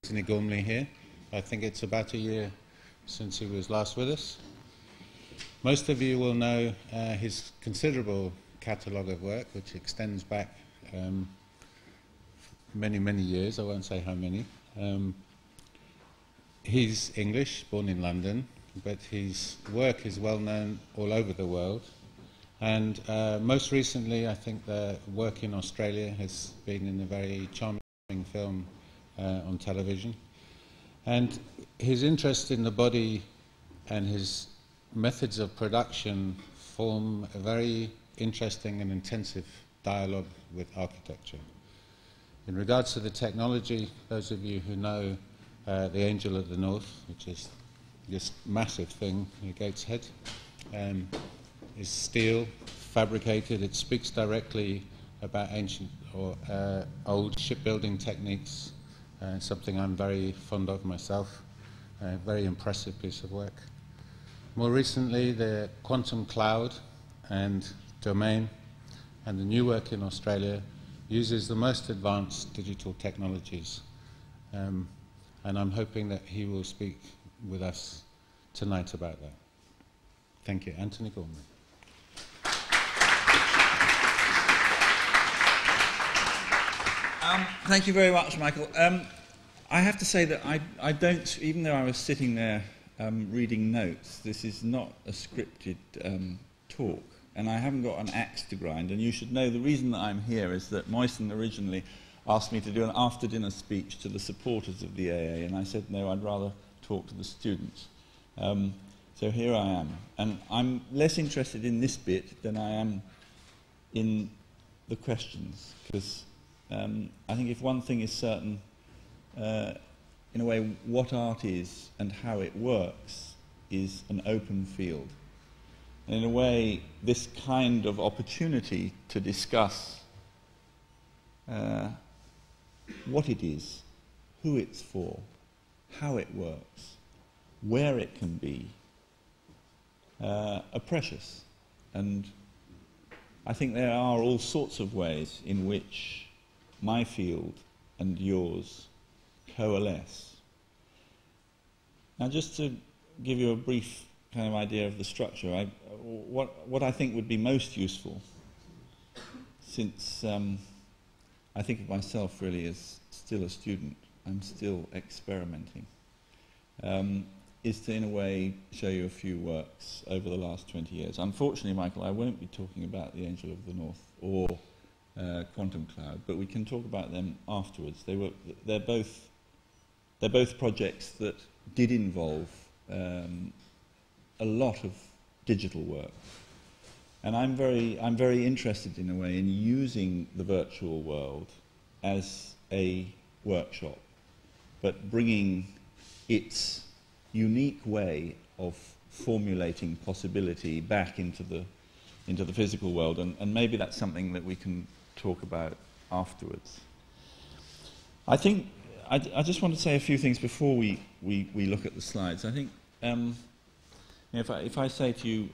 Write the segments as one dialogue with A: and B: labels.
A: Anthony Gormley here. I think it's about a year since he was last with us. Most of you will know his considerable catalogue of work, which extends back many, many years. I won't say how many. He's English, born in London, but his work is well known all over the world. And most recently, I think the work in Australia has been in a very charming film on television. And his interest in the body and his methods of production form a very interesting and intensive dialogue with architecture. In regards to the technology, those of you who know the Angel of the North, which is this massive thing, Gateshead, is steel, fabricated. It speaks directly about ancient or old shipbuilding techniques, something I'm very fond of myself. A very impressive piece of work. More recently, the Quantum Cloud and Domain and the new work in Australia uses the most advanced digital technologies. And I'm hoping that he will speak with us tonight about that. Thank you. Anthony Gormley.
B: Thank you very much, Michael. I have to say that I don't, even though I was sitting there reading notes, this is not a scripted talk, and I haven't got an axe to grind. And you should know the reason that I'm here is that Moysen originally asked me to do an after-dinner speech to the supporters of the AA, and I said, no, I'd rather talk to the students. So here I am. And I'm less interested in this bit than I am in the questions, because I think if one thing is certain, in a way, what art is and how it works is an open field. And in a way, this kind of opportunity to discuss what it is, who it's for, how it works, where it can be, are precious. And I think there are all sorts of ways in which my field and yours coalesce. Now, just to give you a brief kind of idea of the structure, what I think would be most useful, since I think of myself really as still a student, I'm still experimenting, is to, in a way, show you a few works over the last 20 years. Unfortunately, Michael, I won't be talking about The Angel of the North or Quantum Cloud, but we can talk about them afterwards. They're both projects that did involve a lot of digital work, and I'm very interested in a way in using the virtual world as a workshop, but bringing its unique way of formulating possibility back into the physical world, and maybe that's something that we can talk about afterwards. I think I just want to say a few things before we look at the slides. I think if I say to you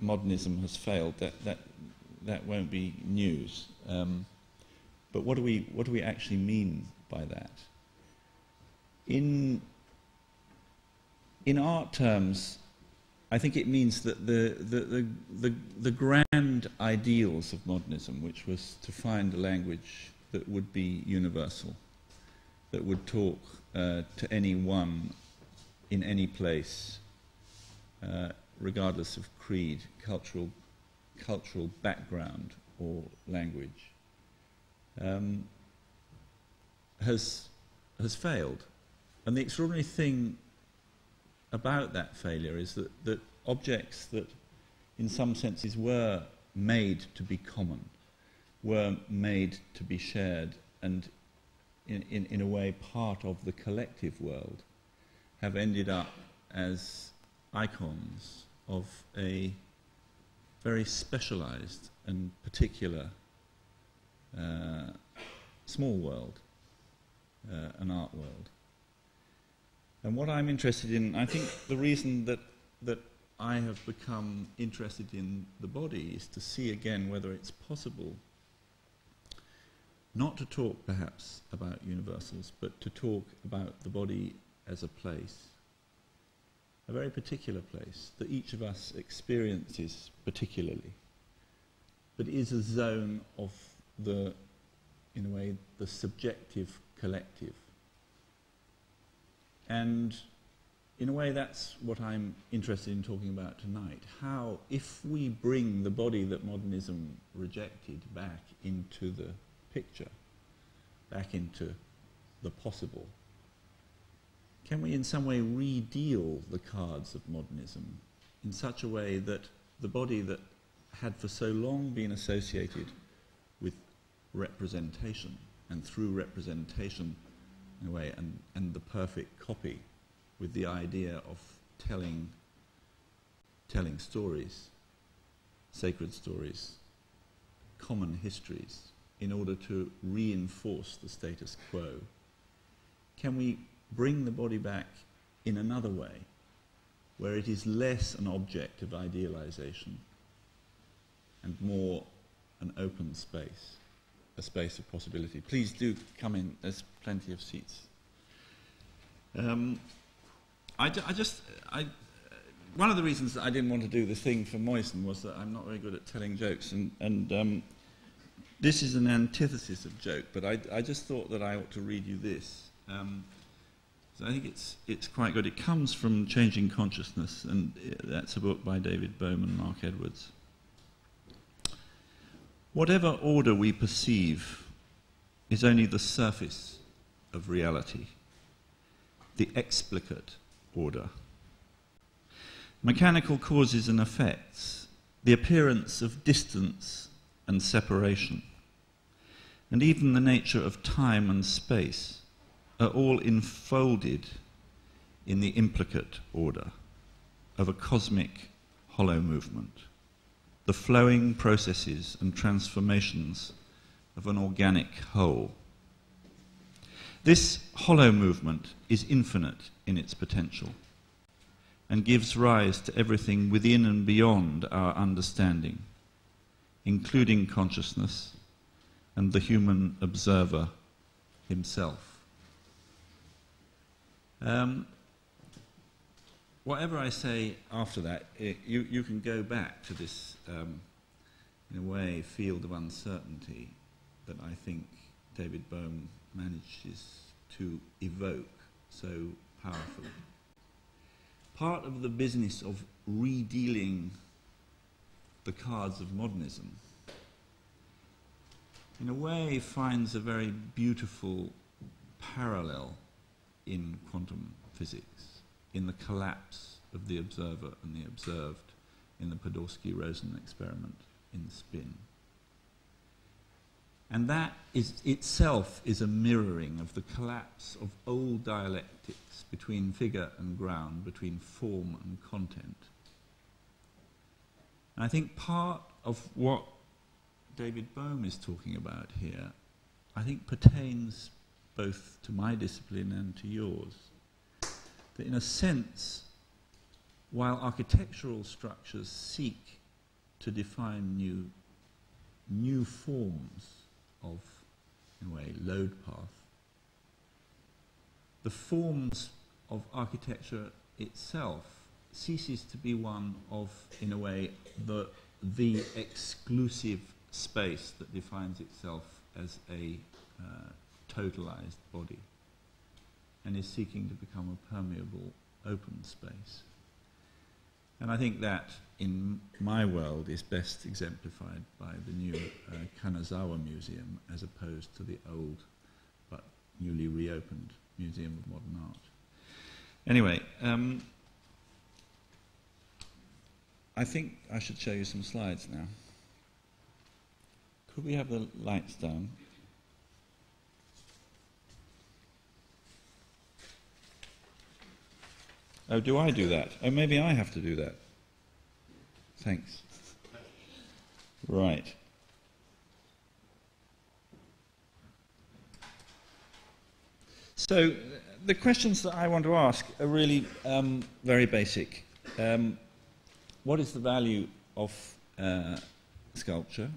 B: modernism has failed, that won't be news. But what do we actually mean by that? In art terms, I think it means that the grand ideals of modernism, which was to find a language that would be universal, that would talk to anyone in any place, regardless of creed, cultural background or language, has failed. And the extraordinary thing about that failure is that objects that in some senses were made to be common, were made to be shared and in a way part of the collective world, have ended up as icons of a very specialized and particular small world, an art world. And what I'm interested in, I think the reason that I have become interested in the body is to see again whether it's possible not to talk perhaps about universals, but to talk about the body as a place, a very particular place that each of us experiences particularly, but is a zone of the, in a way, the subjective collective. And in a way that's what I'm interested in talking about tonight. How, if we bring the body that modernism rejected back into the picture, back into the possible, can we in some way re-deal the cards of modernism in such a way that the body that had for so long been associated with representation, and through representation, in a way, and the perfect copy, with the idea of telling stories, sacred stories, common histories, in order to reinforce the status quo, can we bring the body back in another way, where it is less an object of idealization and more an open space, a space of possibility? Please do come in, there's plenty of seats. One of the reasons that I didn't want to do the thing for Moysen was that I'm not very good at telling jokes, and this is an antithesis of joke, but I just thought that I ought to read you this. So I think it's quite good. It comes from Changing Consciousness, and that's a book by David Bohm and Mark Edwards. Whatever order we perceive is only the surface of reality, the explicate order. Mechanical causes and effects, the appearance of distance and separation, and even the nature of time and space are all enfolded in the implicate order of a cosmic hollow movement, the flowing processes and transformations of an organic whole. This hollow movement is infinite in its potential and gives rise to everything within and beyond our understanding, including consciousness and the human observer himself. Whatever I say after that, you can go back to this, in a way, field of uncertainty that I think David Bohm manages to evoke so powerfully. Part of the business of redealing the cards of modernism, in a way, finds a very beautiful parallel in quantum physics, in the collapse of the observer and the observed in the Podolsky-Rosen experiment in spin. And that is itself is a mirroring of the collapse of old dialectics between figure and ground, between form and content. And I think part of what David Bohm is talking about here, I think pertains both to my discipline and to yours. That in a sense, while architectural structures seek to define new forms of, in a way, load path, the forms of architecture itself ceases to be one of, in a way, the exclusive space that defines itself as a totalized body, and is seeking to become a permeable open space. And I think that, in my world, is best exemplified by the new Kanazawa Museum, as opposed to the old but newly reopened Museum of Modern Art. Anyway, I think I should show you some slides now. Could we have the lights down? Oh, do I do that? Oh, maybe I have to do that. Thanks. Right. So, the questions that I want to ask are really very basic. What is the value of sculpture?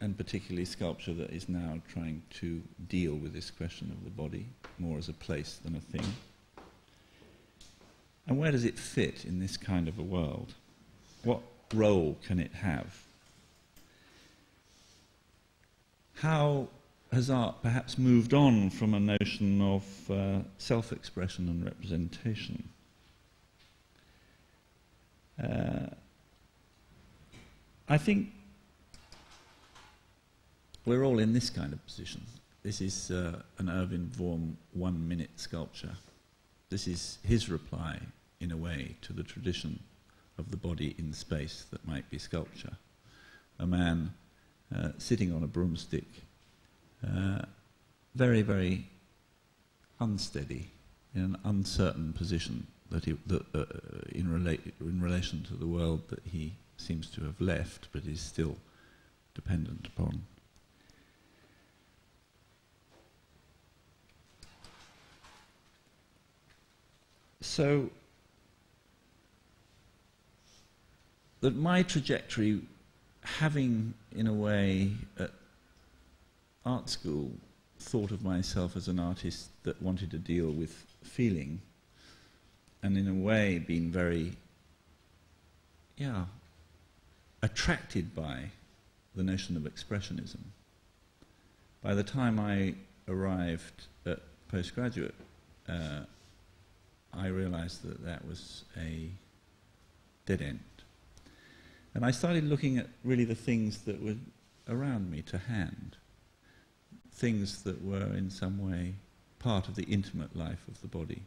B: and particularly sculpture that is now trying to deal with this question of the body more as a place than a thing. And where does it fit in this kind of a world? What role can it have? How has art perhaps moved on from a notion of self-expression and representation? I think we're all in this kind of position. This is an Erwin Wurm 1-minute sculpture. This is his reply, in a way, to the tradition of the body in space that might be sculpture. A man sitting on a broomstick, very, very unsteady, in an uncertain position in relation to the world that he seems to have left, but is still dependent upon. So, that my trajectory, having, in a way, at art school, thought of myself as an artist that wanted to deal with feeling, and in a way been very, attracted by the notion of expressionism. By the time I arrived at postgraduate, I realized that that was a dead end. And I started looking at really the things that were around me to hand, things that were in some way part of the intimate life of the body.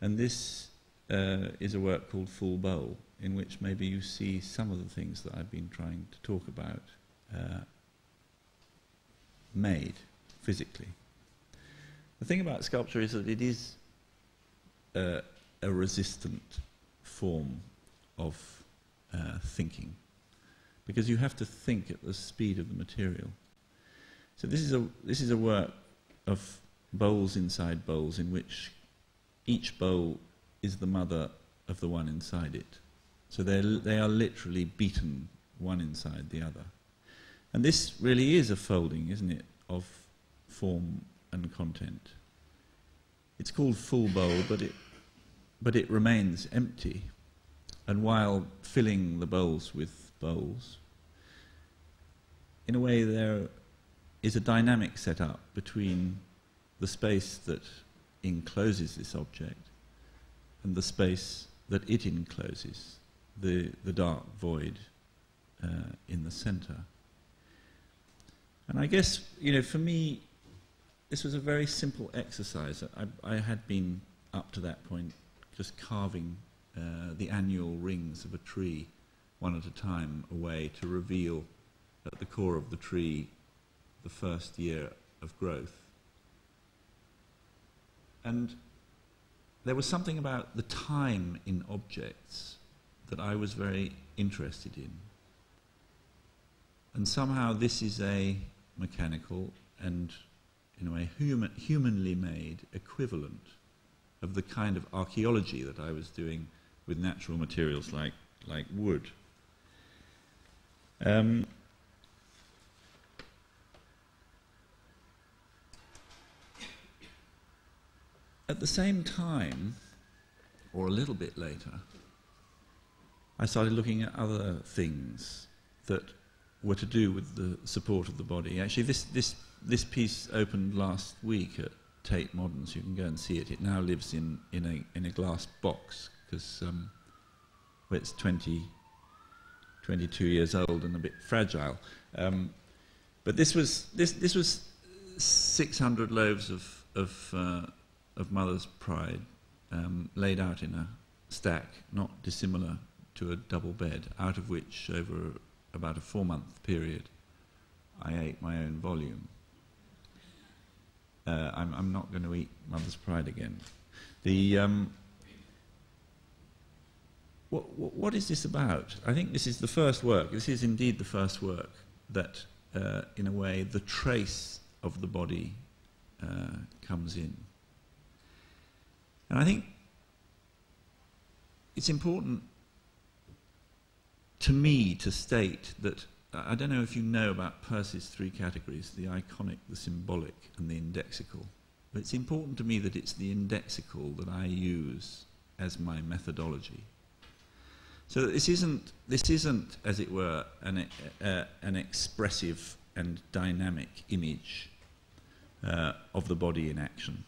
B: And this is a work called Full Bowl, in which maybe you see some of the things that I've been trying to talk about made physically. The thing about sculpture is that it is a resistant form of thinking, because you have to think at the speed of the material. So this is a work of bowls inside bowls, in which each bowl is the mother of the one inside it. So they are literally beaten one inside the other. And this really is a folding, isn't it, of form and content. It's called Full Bowl, but it remains empty. And while filling the bowls with bowls, in a way there is a dynamic set up between the space that encloses this object and the space that it encloses, the dark void in the center. And I guess, for me, this was a very simple exercise. I had been, up to that point, just carving the annual rings of a tree, one at a time, away to reveal at the core of the tree the first year of growth. And there was something about the time in objects that I was very interested in. And somehow this is a mechanical and, in a way, humanly made equivalent of the kind of archaeology that I was doing with natural materials like wood. At the same time, or a little bit later, I started looking at other things that were to do with the support of the body. Actually, this piece opened last week at Tate Modern, so you can go and see it. It now lives in a glass box, because it's 22 years old and a bit fragile. But this was 600 loaves of mother's pride, laid out in a stack not dissimilar to a double bed, out of which, over about a 4-month period, I ate my own volume. I'm not going to eat mother's pride again. What is this about? I think this is the first work. This is indeed the first work that, in a way, the trace of the body comes in. And I think it's important to me to state that I don't know if you know about Peirce's three categories, the iconic, the symbolic, and the indexical. But it's important to me that it's the indexical that I use as my methodology. So that this isn't, as it were, an expressive and dynamic image of the body in action.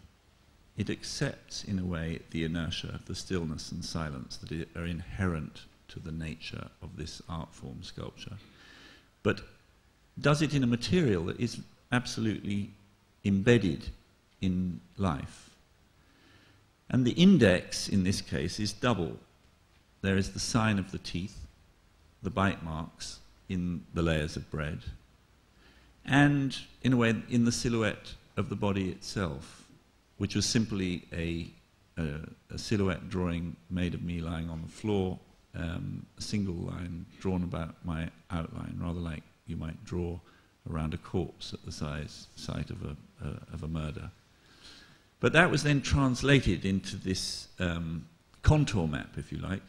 B: It accepts, in a way, the inertia, the stillness and silence that are inherent to the nature of this art form, sculpture, but does it in a material that is absolutely embedded in life. And the index, in this case, is double. There is the sign of the teeth, the bite marks in the layers of bread, and, in a way, in the silhouette of the body itself, which was simply a silhouette drawing made of me lying on the floor, a single line drawn about my outline, rather like you might draw around a corpse at the site of a murder. But that was then translated into this contour map, if you like.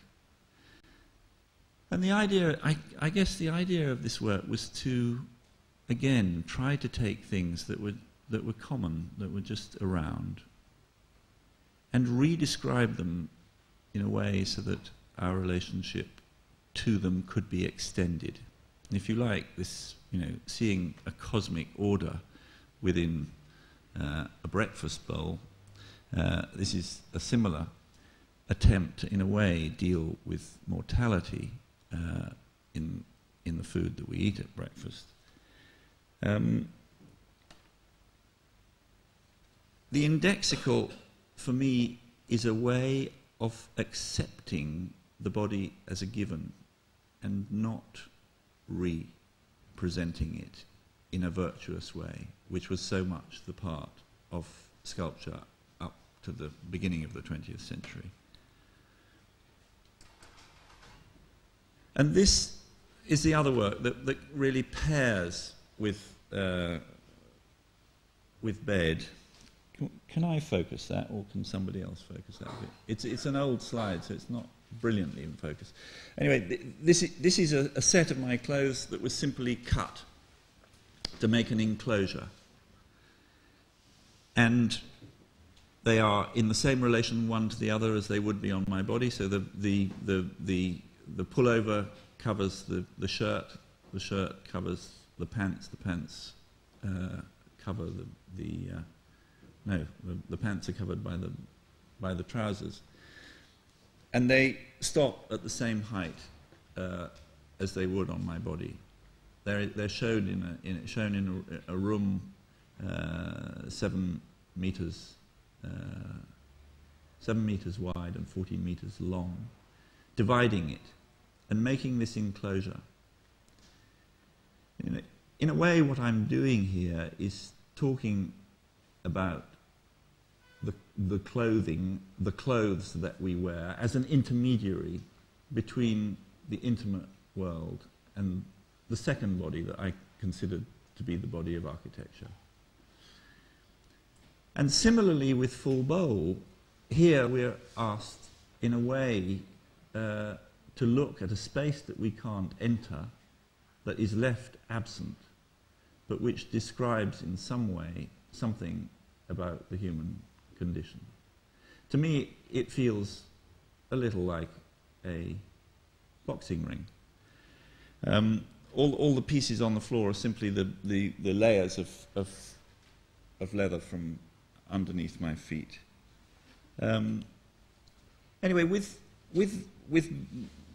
B: And the idea, I guess the idea of this work was to, again, try to take things that were common, that were just around, and re-describe them in a way so that our relationship to them could be extended. And if you like, this, seeing a cosmic order within a breakfast bowl, this is a similar attempt to, in a way, deal with mortality in the food that we eat at breakfast. The indexical, for me, is a way of accepting the body as a given and not representing it in a virtuous way, which was so much the part of sculpture up to the beginning of the 20th century. And this is the other work that really pairs with bed. Can I focus that, or can somebody else focus that bit? It's an old slide, so it's not brilliantly in focus. Anyway, this is a set of my clothes that was simply cut to make an enclosure. And they are in the same relation one to the other as they would be on my body. So the pullover covers the shirt covers the pants cover the pants are covered by the trousers, and they stop at the same height as they would on my body. They're shown in a room 7 meters wide and 14 meters long, dividing it and making this enclosure. In a way, what I'm doing here is talking about the clothes that we wear as an intermediary between the intimate world and the second body that I considered to be the body of architecture. And similarly with Full Bowl, here we're asked, in a way, to look at a space that we can't enter, that is left absent, but which describes in some way something about the human condition. To me, it feels a little like a boxing ring. All the pieces on the floor are simply the layers of leather from underneath my feet. Anyway, with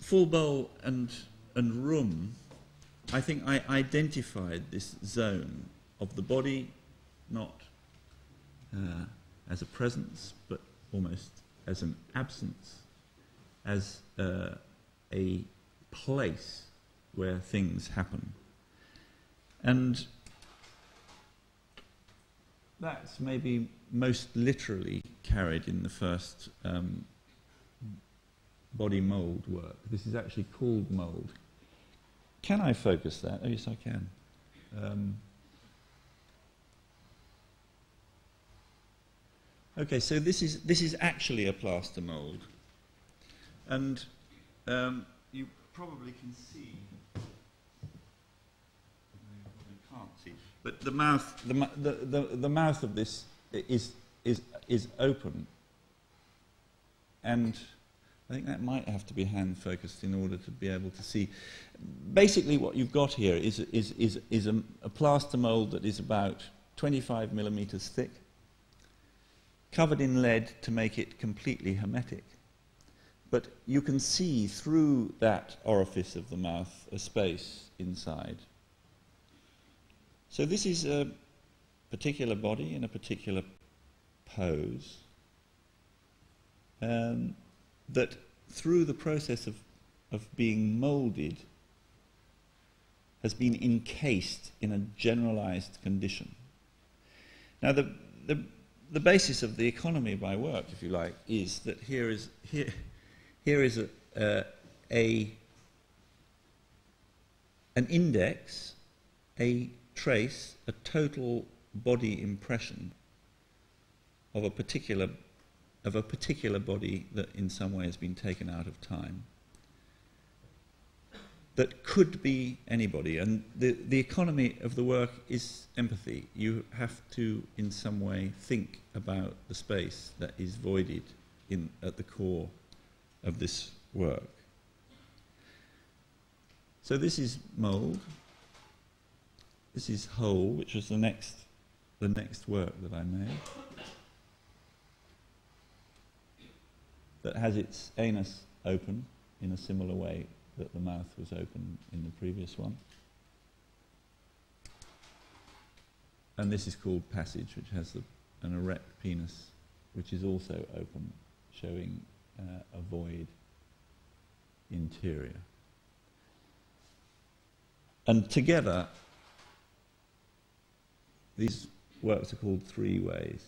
B: Full Bowl and room, I think I identified this zone of the body not as a presence, but almost as an absence, as a place where things happen. And that's maybe most literally carried in the first body mould work. This is actually called mould. Can I focus that? Oh, yes, I can. Okay, so this is actually a plaster mould, and you probably can see but the mouth of this is open, and I think that might have to be hand focused in order to be able to see. Basically, what you've got here is a plaster mould that is about 25 millimeters thick, covered in lead to make it completely hermetic. But you can see through that orifice of the mouth a space inside. So this is a particular body in a particular pose that through the process of being moulded has been encased in a generalized condition. Now the basis of the economy by work, if you like, is that here is an index, a trace, a total body impression of a particular body that in some way has been taken out of time, that could be anybody. And the economy of the work is empathy. You have to in some way think about the space that is voided at the core of this work. So this is mould. This is whole, which was the next work that I made, that has its anus open in a similar way that the mouth was open in the previous one. And this is called Passage, which has an erect penis, which is also open, showing a void interior. And together, these works are called Three Ways.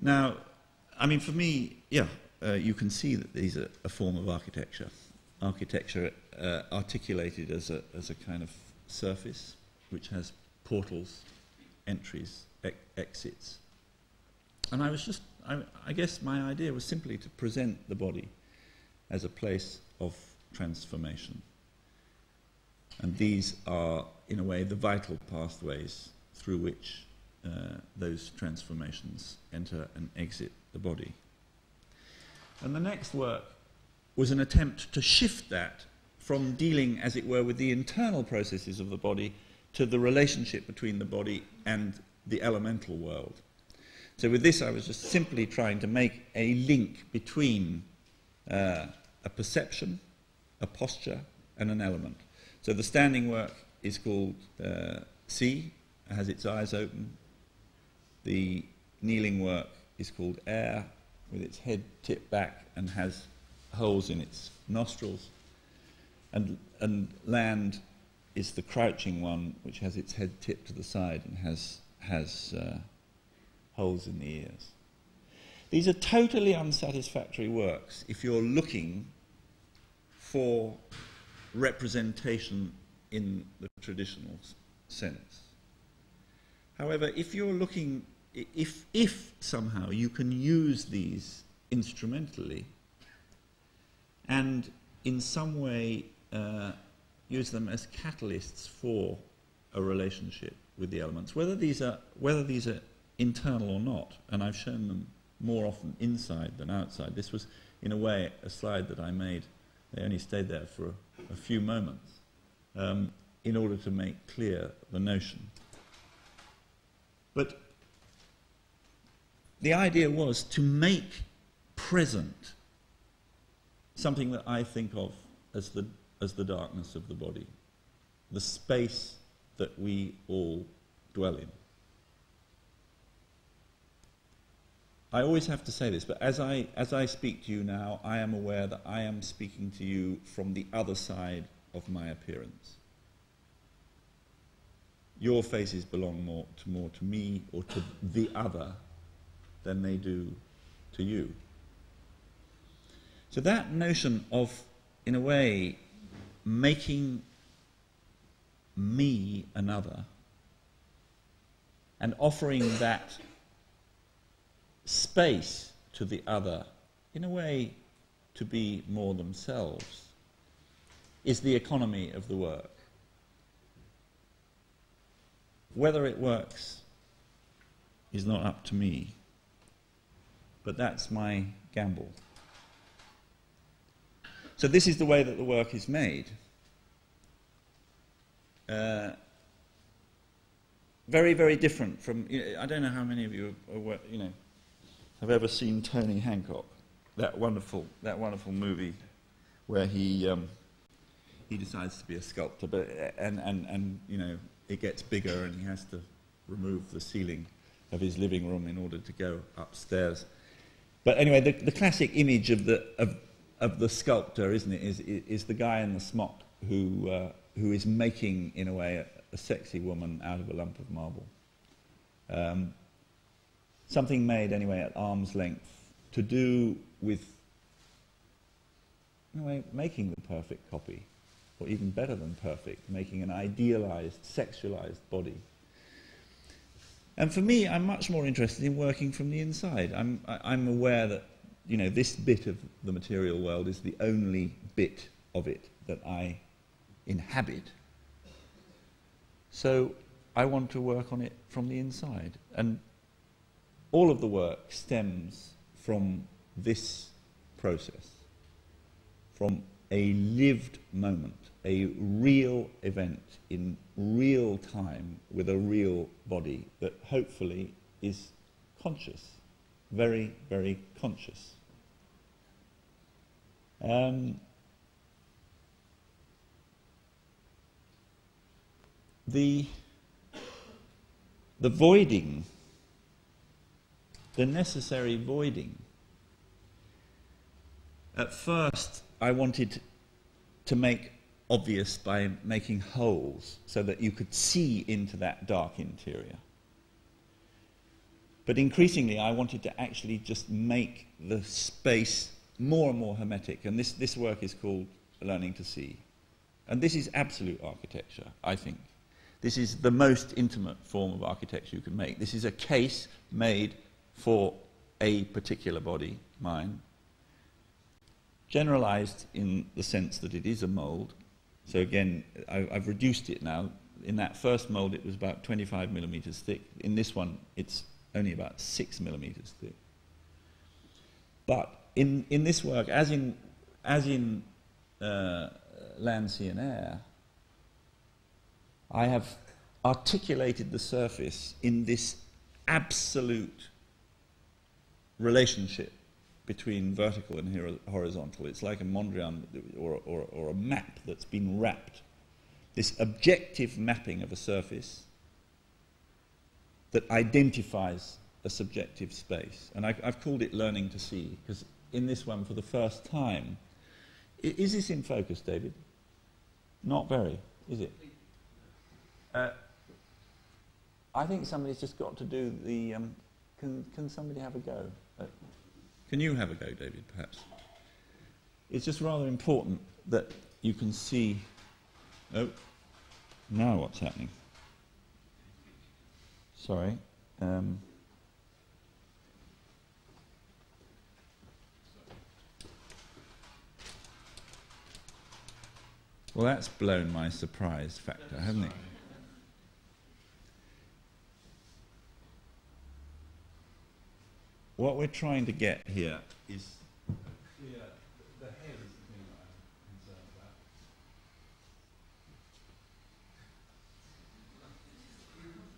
B: Now, I mean, for me, you can see that these are a form of architecture. Architecture articulated as a kind of surface, which has portals, entries, exits. And I guess my idea was simply to present the body as a place of transformation. And these are, in a way, the vital pathways through which those transformations enter and exit the body. And the next work was an attempt to shift that from dealing, as it were, with the internal processes of the body to the relationship between the body and the elemental world. So with this, I was just simply trying to make a link between a perception, a posture, and an element. So the standing work is called Sea, has its eyes open. The kneeling work is called Air, with its head tipped back and has holes in its nostrils. And Land is the crouching one, which has its head tipped to the side and has holes in the ears. These are totally unsatisfactory works if you're looking for representation in the traditional sense. However, if you're looking, if somehow you can use these instrumentally and in some way use them as catalysts for a relationship with the elements, whether these are internal or not, and I've shown them more often inside than outside. This was, in a way, a slide that I made. They only stayed there for a few moments in order to make clear the notion. But the idea was to make present something that I think of as the darkness of the body, the space that we all dwell in. I always have to say this, but as I speak to you now, I am aware that I am speaking to you from the other side of my appearance. Your faces belong more to me or to the other than they do to you. So that notion of, in a way, making me another and offering that space to the other, in a way, to be more themselves, is the economy of the work. whether it works is not up to me, but that's my gamble. So this is the way that the work is made. Very, very different from, I don't know how many of you are, have ever seen Tony Hancock, that wonderful movie where he decides to be a sculptor, but and it gets bigger and he has to remove the ceiling of his living room in order to go upstairs. But anyway, the classic image of the sculptor, isn't it, is the guy in the smock who is making, in a way, a sexy woman out of a lump of marble. Something made, anyway, at arm's length, to do with, in a way, making the perfect copy, or even better than perfect, making an idealized, sexualized body. And for me, I'm much more interested in working from the inside. I'm aware that, this bit of the material world is the only bit of it that I inhabit. So I want to work on it from the inside. And all of the work stems from this process, from a lived moment, a real event in real time with a real body that hopefully is conscious, very, very conscious. The voiding, the necessary voiding, at first I wanted to make obvious by making holes so that you could see into that dark interior. But increasingly I wanted to actually just make the space more and more hermetic, and this work is called Learning to See. And this is absolute architecture, I think. This is the most intimate form of architecture you can make. This is a case made for a particular body, mine, generalized in the sense that it is a mold. So again, I've reduced it now. In that first mold it was about 25 millimeters thick. In this one it's only about 6 millimeters thick. But in this work, as in Land, Sea and Air, I have articulated the surface in this absolute relationship between vertical and horizontal. It's like a Mondrian or a map that's been wrapped. This objective mapping of a surface that identifies a subjective space. And I've called it Learning to See, because in this one, for the first time, is this in focus, David? Not very, is it? I think somebody's just got to do the... can somebody have a go? Can you have a go, David, perhaps? It's just rather important that you can see... Oh, now what's happening? Sorry. Well, that's blown my surprise factor, hasn't it? What we're trying to get here is clear. The head is the thing that I'm concerned about.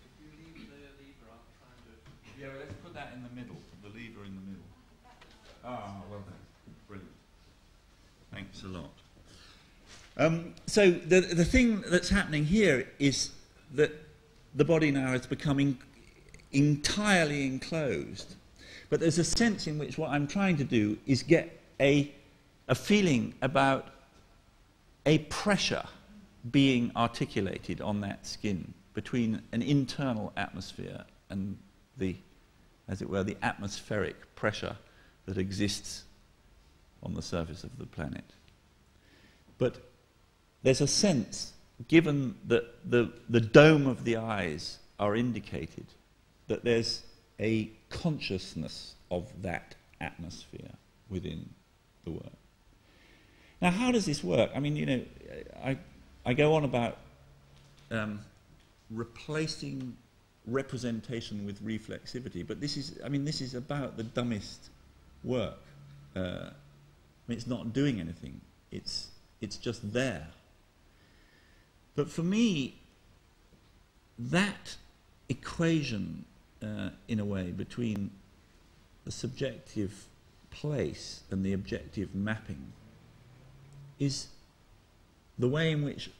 B: If you leave the lever, I'll try and do it. Yeah, well, let's put that in the middle, the lever in the middle. Ah, well done. Brilliant. Thanks a lot. So the thing that's happening here is that the body now is becoming entirely enclosed. But there's a sense in which what I'm trying to do is get a feeling about a pressure being articulated on that skin between an internal atmosphere and the, as it were, the atmospheric pressure that exists on the surface of the planet. But there's a sense, given that the dome of the eyes are indicated, that there's a consciousness of that atmosphere within the work. Now, how does this work? I mean, I go on about replacing representation with reflexivity. But this is, I mean, this is about the dumbest work. I mean, it's not doing anything. It's just there. But for me, that equation, in a way, between the subjective place and the objective mapping is the way in which,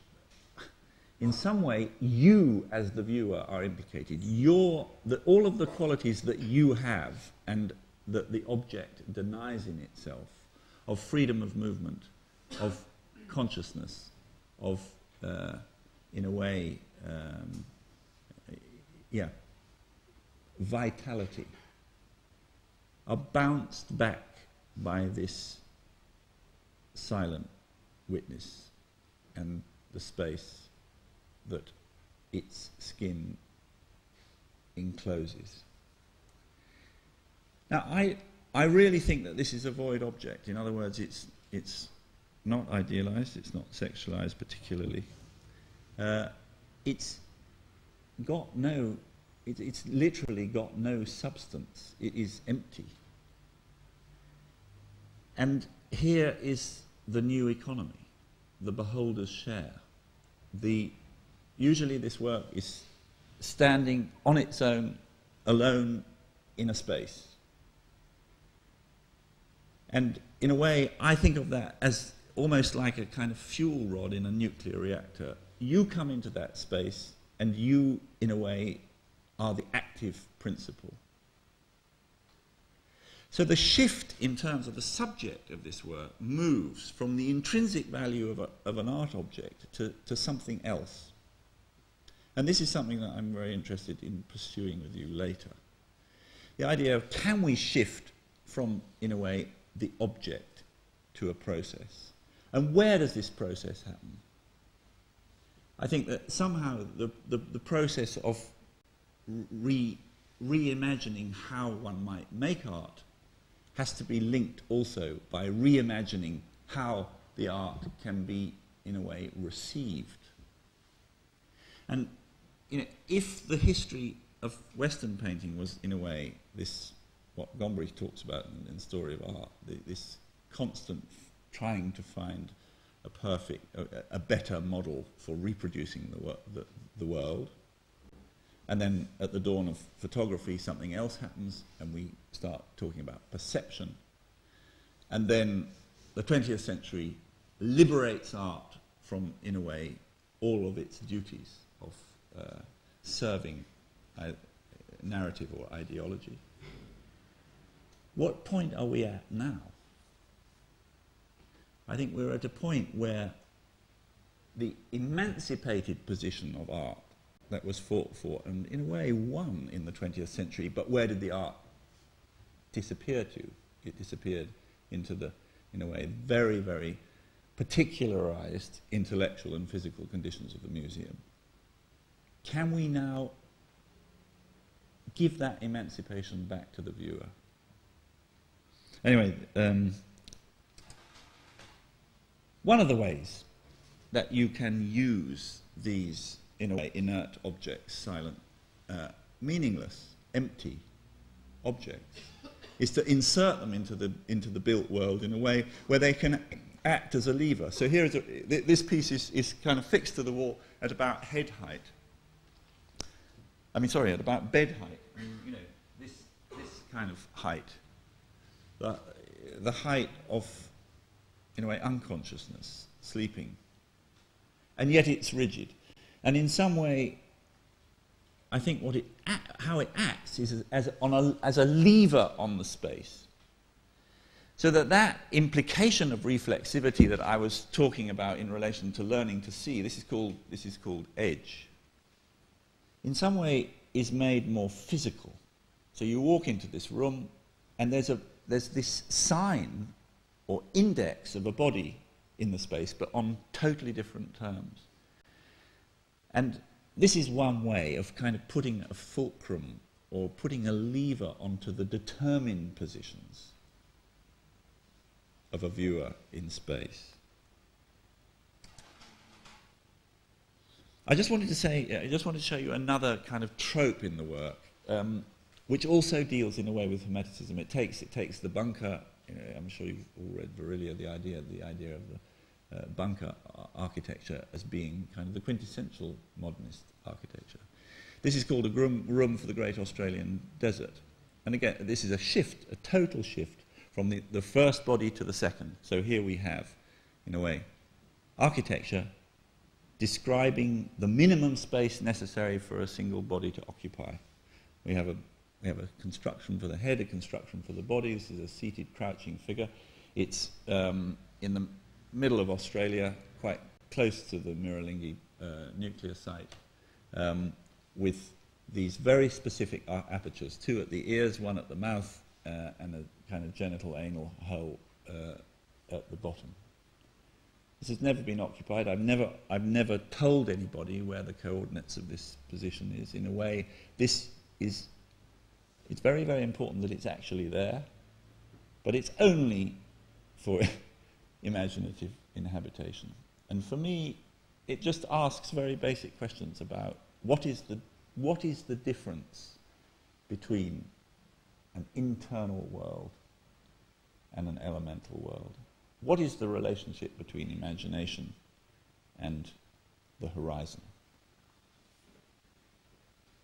B: in some way, you as the viewer are implicated. All of the qualities that you have and that the object denies in itself, of freedom of movement, of consciousness, of, in a way, vitality, are bounced back by this silent witness and the space that its skin encloses. Now, I really think that this is a void object. In other words, it's not idealized, it's not sexualized particularly. It's literally got no substance. It is empty. And here is the new economy, the beholder's share. Usually this work is standing on its own, alone in a space. And in a way, I think of that as almost like a kind of fuel rod in a nuclear reactor. You come into that space, and you, in a way, are the active principle. So the shift in terms of the subject of this work moves from the intrinsic value of an art object to something else. And this is something that I'm very interested in pursuing with you later. The idea of, can we shift from, in a way, the object to a process? And where does this process happen? I think that somehow the process of reimagining how one might make art has to be linked also by reimagining how the art can be, in a way, received. And if the history of Western painting was, in a way, this, what Gombrich talks about in the story of art, this constant trying to find a better model for reproducing the world, and then at the dawn of photography something else happens and we start talking about perception, and then the 20th century liberates art from, in a way, all of its duties of serving narrative or ideology. What point are we at now? I think we're at a point where the emancipated position of art that was fought for and in a way won in the 20th century, but where did the art disappear to? It disappeared into the, in a way, very, very particularized intellectual and physical conditions of the museum. Can we now give that emancipation back to the viewer? Anyway, one of the ways that you can use these, in a way, inert objects, silent, meaningless, empty objects, is to insert them into the built world in a way where they can act as a lever. So here is this piece is kind of fixed to the wall at about head height. At about bed height. I mean, this kind of height. The height of, in a way, unconsciousness, sleeping. And yet it's rigid. And in some way, I think how it acts is as a lever on the space. So that implication of reflexivity that I was talking about in relation to learning to see, this is called edge, in some way is made more physical. So you walk into this room and there's this sign or index of a body in the space, but on totally different terms. And this is one way of kind of putting a fulcrum or putting a lever onto the determined positions of a viewer in space. I just wanted to say, I just wanted to show you another kind of trope in the work, which also deals in a way with Hermeticism. It takes the bunker. I'm sure you've all read Virillia, the idea of the bunker architecture as being kind of the quintessential modernist architecture. This is called a room for the Great Australian Desert. And again, this is a shift, a total shift from the first body to the second. So here we have, in a way, architecture describing the minimum space necessary for a single body to occupy. We have a construction for the head, a construction for the body. This is a seated, crouching figure. It's in the middle of Australia, quite close to the Miralingi nuclear site, with these very specific apertures, two at the ears, one at the mouth, and a kind of genital anal hole at the bottom. This has never been occupied. I've never told anybody where the coordinates of this position is. In a way, it's very, very important that it's actually there, but it's only for imaginative inhabitation. And for me, it just asks very basic questions about what is the difference between an internal world and an elemental world? What is the relationship between imagination and the horizon?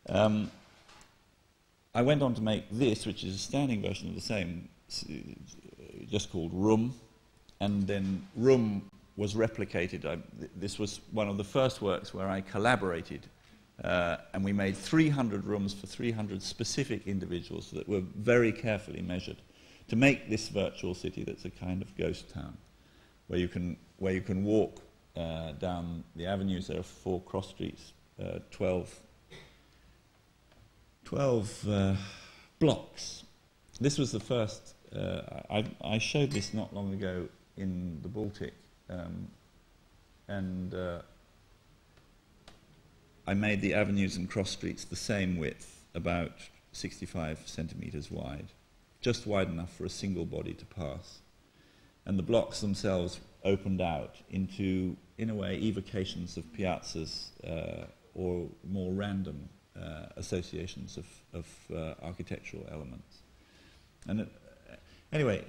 B: I went on to make this, which is a standing version of the same, just called Room, and then Room was replicated. This was one of the first works where I collaborated, and we made 300 rooms for 300 specific individuals that were very carefully measured to make this virtual city that's a kind of ghost town, where you can walk down the avenues. There are 4 cross streets, 12 blocks. This was the first. I showed this not long ago in the Baltic, and I made the avenues and cross streets the same width, about 65 centimetres wide, just wide enough for a single body to pass. And the blocks themselves opened out into, in a way, evocations of piazzas or more random associations of architectural elements. And anyway,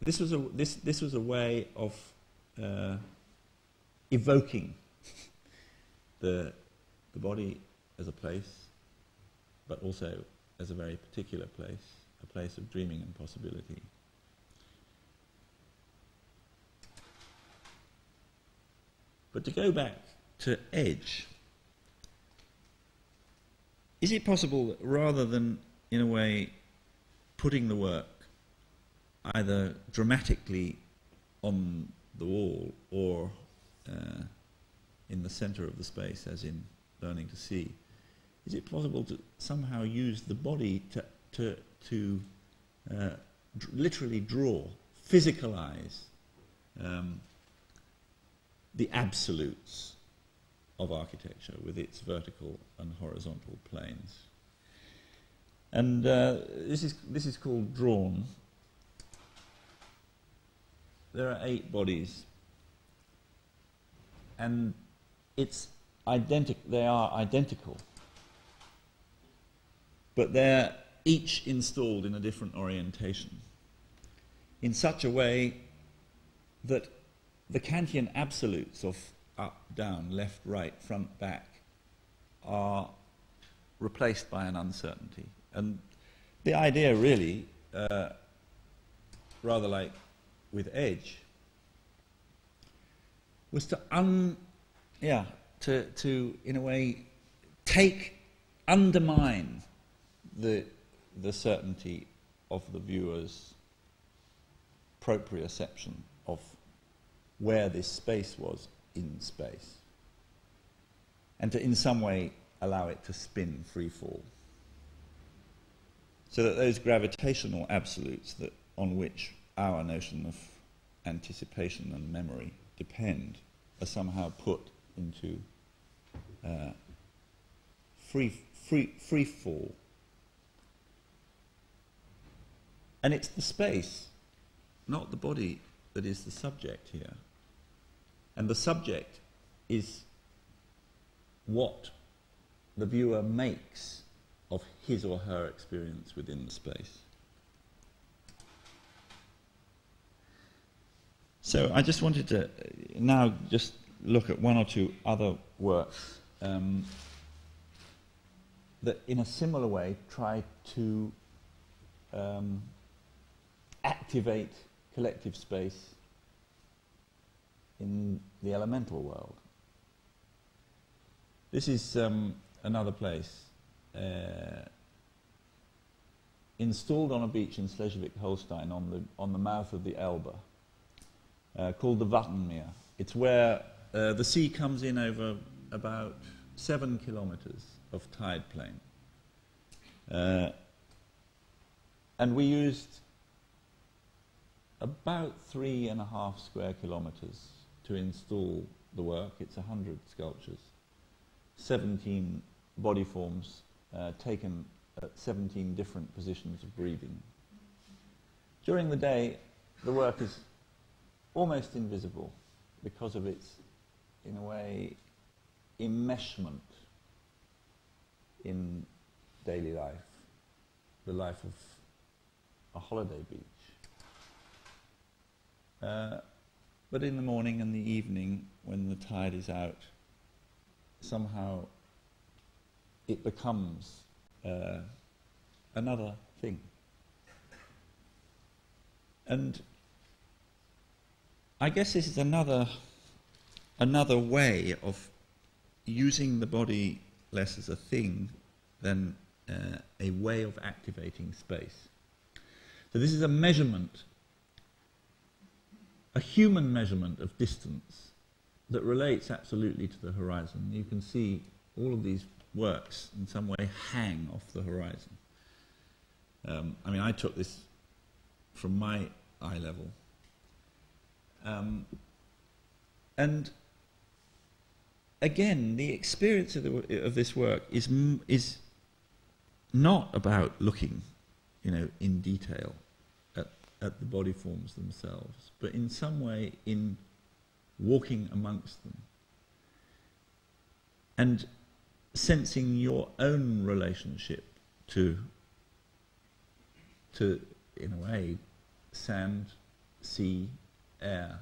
B: this was a way of evoking the body as a place, but also as a very particular place, a place of dreaming and possibility. But to go back to Edge, is it possible that rather than, in a way, putting the work either dramatically on the wall or in the centre of the space, as in Learning to See, is it possible to somehow use the body to literally draw, physicalize the absolutes of architecture with its vertical and horizontal planes? And this is called Drawn. There are 8 bodies, and they are identical, but they're each installed in a different orientation, in such a way that the Kantian absolutes of up, down, left, right, front, back are replaced by an uncertainty. And the idea really, rather like with Edge, was to in a way undermine the certainty of the viewer's proprioception of where this space was in space, and to in some way allow it to spin free fall, so that those gravitational absolutes on which our notion of anticipation and memory depend are somehow put into free fall. And it's the space, not the body, that is the subject here. And the subject is what the viewer makes of his or her experience within the space. So I just wanted to now just look at one or two other works that in a similar way try to activate collective space in the elemental world. This is another place installed on a beach in Schleswig-Holstein on the mouth of the Elbe, called the Wattenmeer. It's where the sea comes in over about 7 kilometers of tide plain. And we used about 3.5 square kilometers to install the work. It's 100 sculptures, 17 body forms taken at 17 different positions of breathing. During the day, the work is almost invisible because of its, in a way, enmeshment in daily life, the life of a holiday beach. But in the morning and the evening, when the tide is out, somehow it becomes another thing. And I guess this is another way of using the body less as a thing than a way of activating space. So this is a measurement, a human measurement of distance that relates absolutely to the horizon. You can see all of these works in some way hang off the horizon. I mean, I took this from my eye level. And again, the experience of this work is not about looking, in detail at the body forms themselves, but in some way in walking amongst them and sensing your own relationship to in a way, sand, sea, air,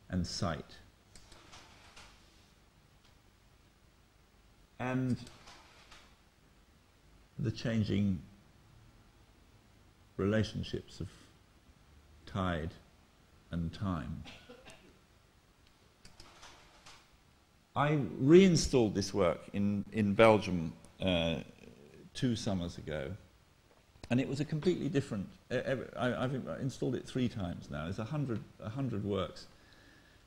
B: and sight. And the changing relationships of tide and time. I reinstalled this work in Belgium 2 summers ago, and it was a completely different. I've installed it 3 times now. There's 100 works,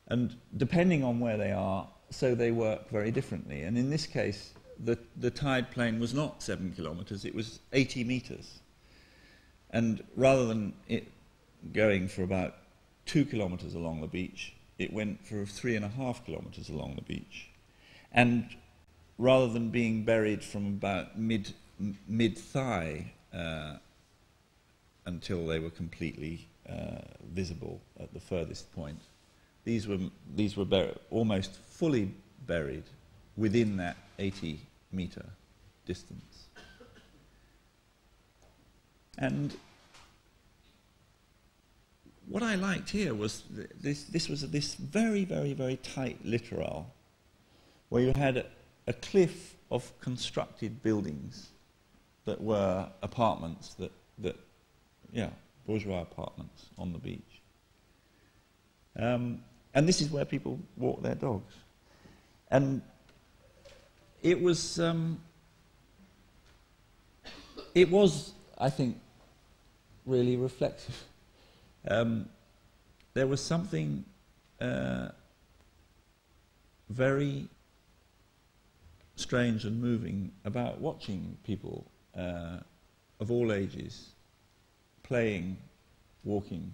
B: and depending on where they are, so they work very differently. And in this case, the tide plane was not 7 kilometers; it was 80 meters. And rather than it going for about 2 kilometers along the beach, it went for 3.5 kilometers along the beach. And rather than being buried from about mid-thigh until they were completely visible at the furthest point, these were almost fully buried within that 80-meter distance. And what I liked here was this was this very, very, very tight littoral where you had a cliff of constructed buildings that were apartments, bourgeois apartments on the beach. And this is where people walk their dogs. And it was, I think, really reflective. There was something very strange and moving about watching people of all ages playing, walking,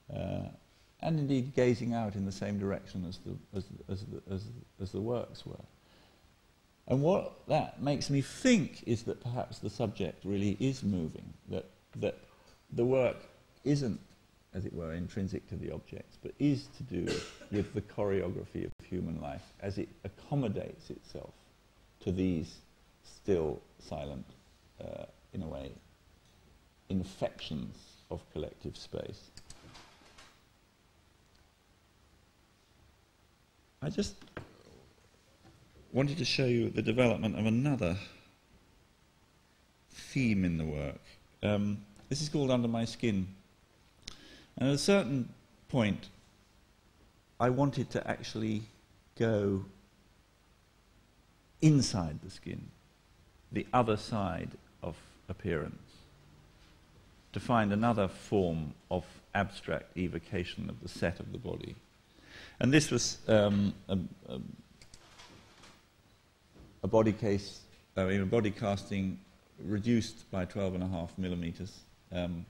B: and indeed gazing out in the same direction as the works were. And what that makes me think is that perhaps the subject really is moving, that the work isn't, as it were, intrinsic to the objects, but is to do with the choreography of human life as it accommodates itself to these still silent, in a way, infections of collective space. I just wanted to show you the development of another theme in the work. This is called Under My Skin. And at a certain point, I wanted to actually go inside the skin, the other side of appearance, to find another form of abstract evocation of the set of the body. And this was a body case, a body casting reduced by 12.5 millimeters, and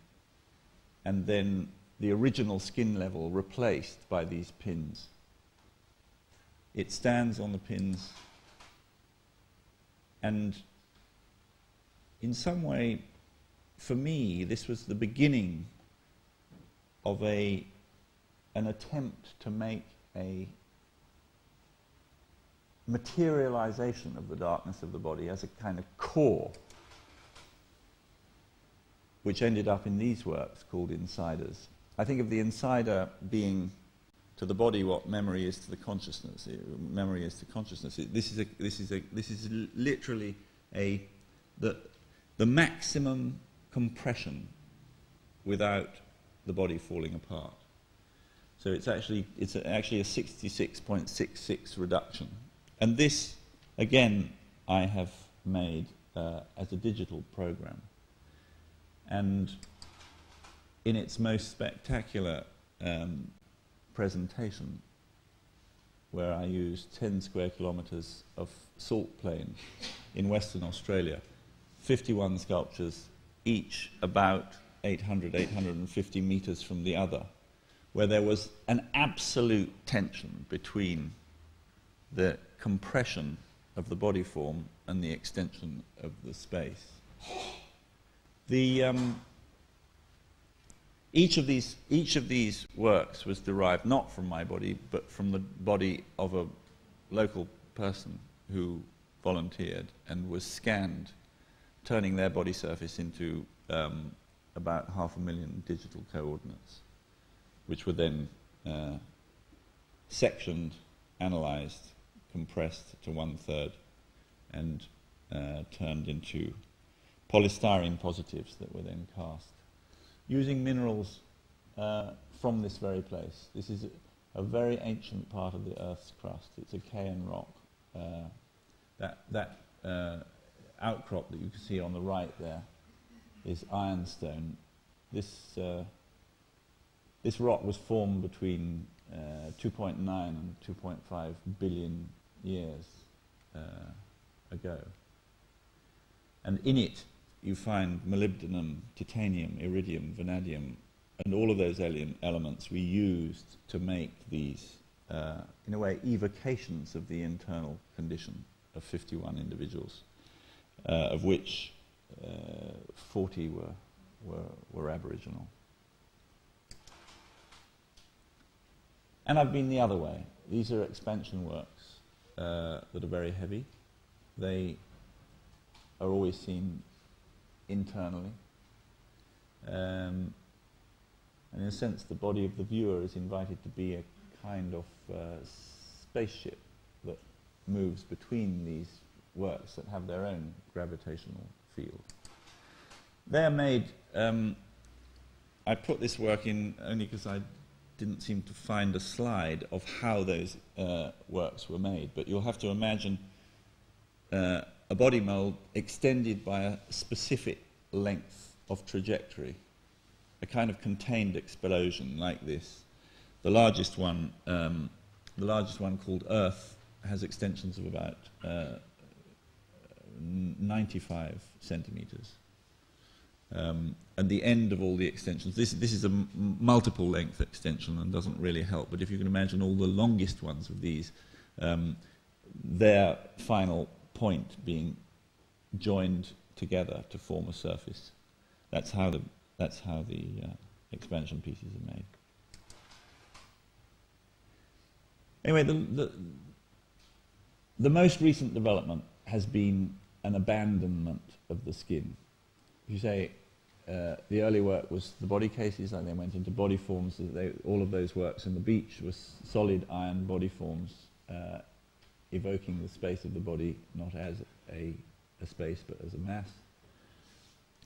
B: then the original skin level replaced by these pins. It stands on the pins, and in some way, for me, this was the beginning of an attempt to make a materialization of the darkness of the body as a kind of core, which ended up in these works called Insiders. I think of the insider being to the body what memory is to the consciousness. Memory is to consciousness. This is literally the maximum compression without the body falling apart. So it's actually a 66.66 reduction. And this, again, I have made as a digital program. And in its most spectacular presentation, where I used 10 square kilometres of salt plain in Western Australia, 51 sculptures, each about 850 metres from the other, where there was an absolute tension between the compression of the body form and the extension of the space. Each of these works was derived not from my body, but from the body of a local person who volunteered and was scanned, turning their body surface into about 500,000 digital coordinates, which were then sectioned, analysed, compressed to 1/3, and turned into polystyrene positives that were then cast, using minerals from this very place. This is a very ancient part of the Earth's crust. It's a Kayan rock. That outcrop that you can see on the right there is ironstone. This rock was formed between 2.9 and 2.5 billion years ago. And in it you find molybdenum, titanium, iridium, vanadium, and all of those elements we used to make these, in a way, evocations of the internal condition of 51 individuals, of which 40 were Aboriginal. And I've been the other way. These are expansion works that are very heavy. They are always seen internally. And in a sense, the body of the viewer is invited to be a kind of spaceship that moves between these works that have their own gravitational field. They're made... I put this work in only because I didn't seem to find a slide of how those works were made, but you'll have to imagine a body mould extended by a specific length of trajectory, a kind of contained explosion like this. The largest one called Earth has extensions of about 95 centimetres. And the end of all the extensions, this is a multiple length extension and doesn't really help, but if you can imagine all the longest ones of these, their final point being joined together to form a surface. That's how the expansion pieces are made. Anyway, the most recent development has been an abandonment of the skin. If you say the early work was the body cases, like they went into body forms, all of those works, and the beach was solid iron body forms, evoking the space of the body not as a space but as a mass.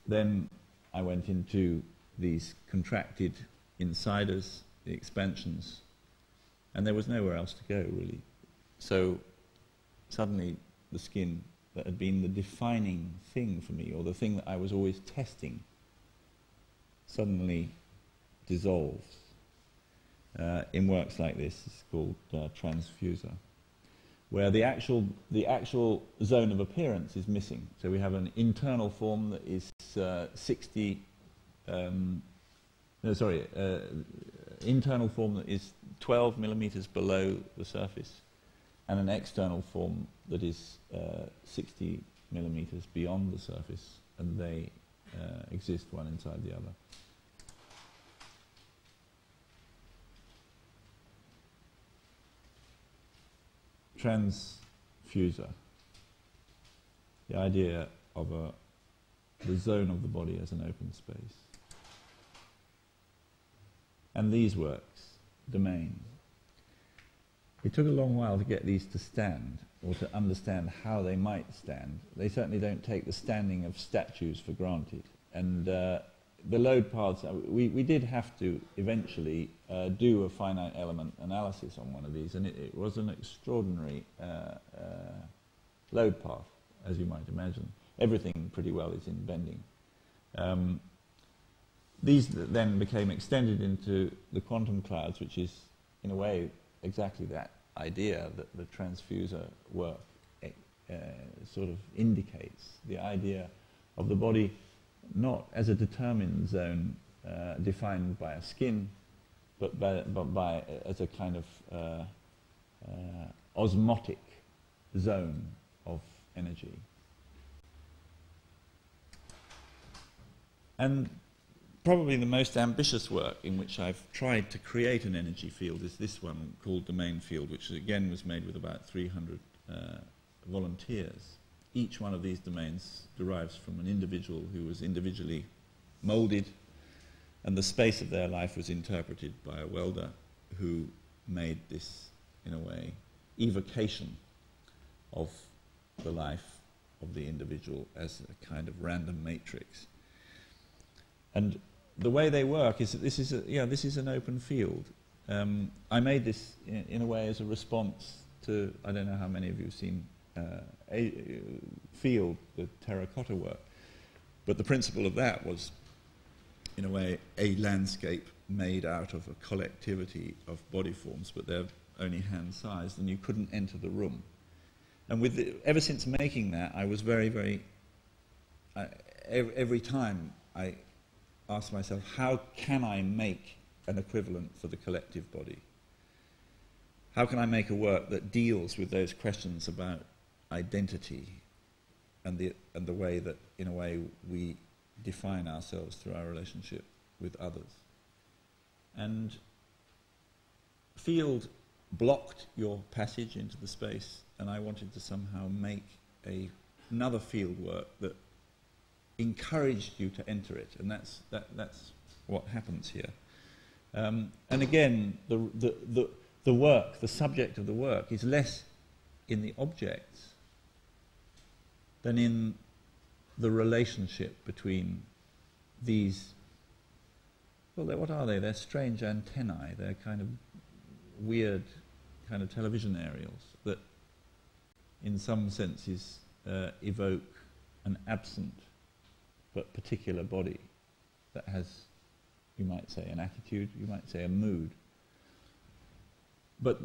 B: Then I went into these contracted insiders, the expansions, and there was nowhere else to go, really. So suddenly the skin that had been the defining thing for me, or the thing that I was always testing, suddenly dissolves. In works like this, it's called transfuser, where the actual zone of appearance is missing. So we have an internal form that is internal form that is 12 millimeters below the surface, and an external form that is 60 millimeters beyond the surface, and they exist one inside the other. Transfuser, the idea of the zone of the body as an open space. And these works, domain. It took a long while to get these to stand, or to understand how they might stand. They certainly don't take the standing of statues for granted. And the load paths, we did have to eventually do a finite element analysis on one of these, and it was an extraordinary load path, as you might imagine. Everything pretty well is in bending. These then became extended into the quantum clouds, which is, in a way, exactly that idea that the transfuser work sort of indicates, the idea of the body not as a determined zone defined by a skin, but by as a kind of osmotic zone of energy. And probably the most ambitious work in which I've tried to create an energy field is this one called Domain Field, which again was made with about 300 volunteers. Each one of these domains derives from an individual who was individually moulded, and the space of their life was interpreted by a welder who made this, in a way, evocation of the life of the individual as a kind of random matrix. And the way they work is that this is an open field. I made this in a way as a response to, I don't know how many of you have seen Field, the terracotta work, but the principle of that was, in a way, a landscape made out of a collectivity of body forms, but they're only hand-sized, and you couldn't enter the room. And ever since making that, I was very, every time I asked myself, how can I make an equivalent for the collective body? How can I make a work that deals with those questions about identity and the way that, in a way, we define ourselves through our relationship with others? And Field blocked your passage into the space, and I wanted to somehow make another field work that encouraged you to enter it, and that's what happens here. And again, the work, the subject of the work, is less in the objects than in the relationship between these. Well, what are they? They're strange antennae. They're kind of weird, kind of television aerials that, in some senses, evoke an absent but particular body that has, you might say, an attitude, you might say a mood. But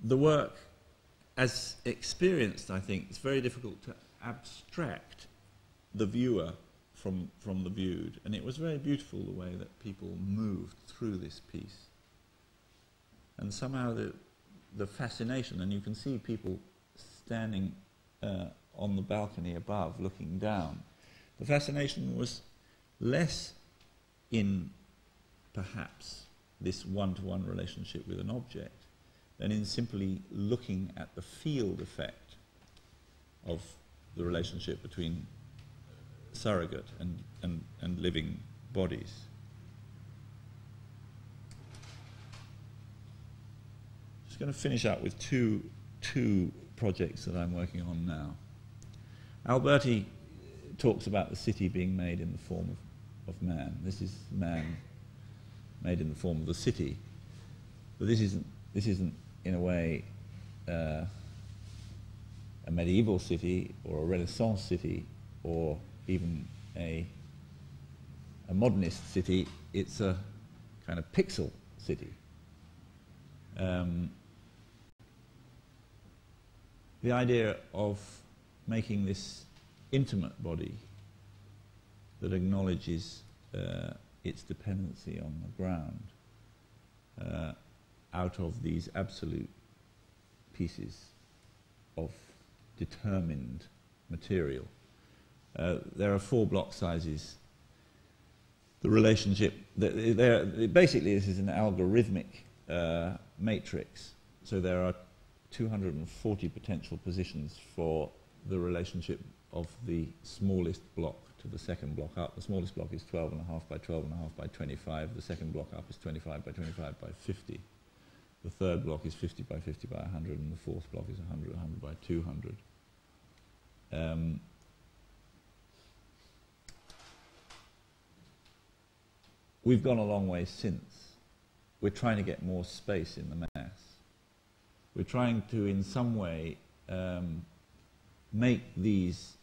B: the work, as experienced, I think, it's very difficult to abstract the viewer from the viewed. And it was very beautiful the way that people moved through this piece. And somehow the fascination, and you can see people standing on the balcony above looking down. The fascination was less in, perhaps, this one-to-one relationship with an object, than in simply looking at the field effect of the relationship between surrogate and living bodies. Just going to finish up with two projects that I'm working on now. Alberti talks about the city being made in the form of man. This is man made in the form of the city. But this isn't in a way a medieval city or a Renaissance city or even a modernist city. It's a kind of pixel city. The idea of making this intimate body that acknowledges its dependency on the ground out of these absolute pieces of determined material. There are 4 block sizes. The relationship, basically this is an algorithmic matrix, so there are 240 potential positions for the relationship of the smallest block to the second block up. The smallest block is 12.5 by 12.5 by 25. The second block up is 25 by 25 by 50. The third block is 50 by 50 by 100, and the fourth block is 100 by 200. We've gone a long way since. We're trying to get more space in the mass. We're trying to, in some way, make these,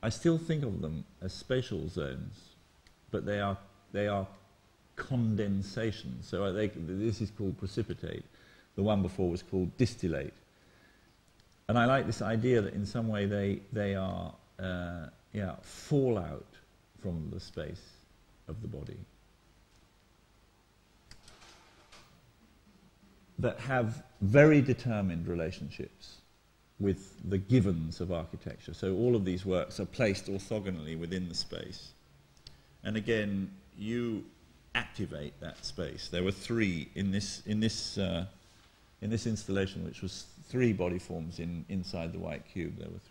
B: I still think of them as spatial zones, but they are condensations. So this is called precipitate. The one before was called distillate. And I like this idea that in some way they are fallout from the space of the body, that have very determined relationships with the givens of architecture. So all of these works are placed orthogonally within the space. And again, you activate that space. There were 3 in this installation, which was 3 body forms inside the white cube. There were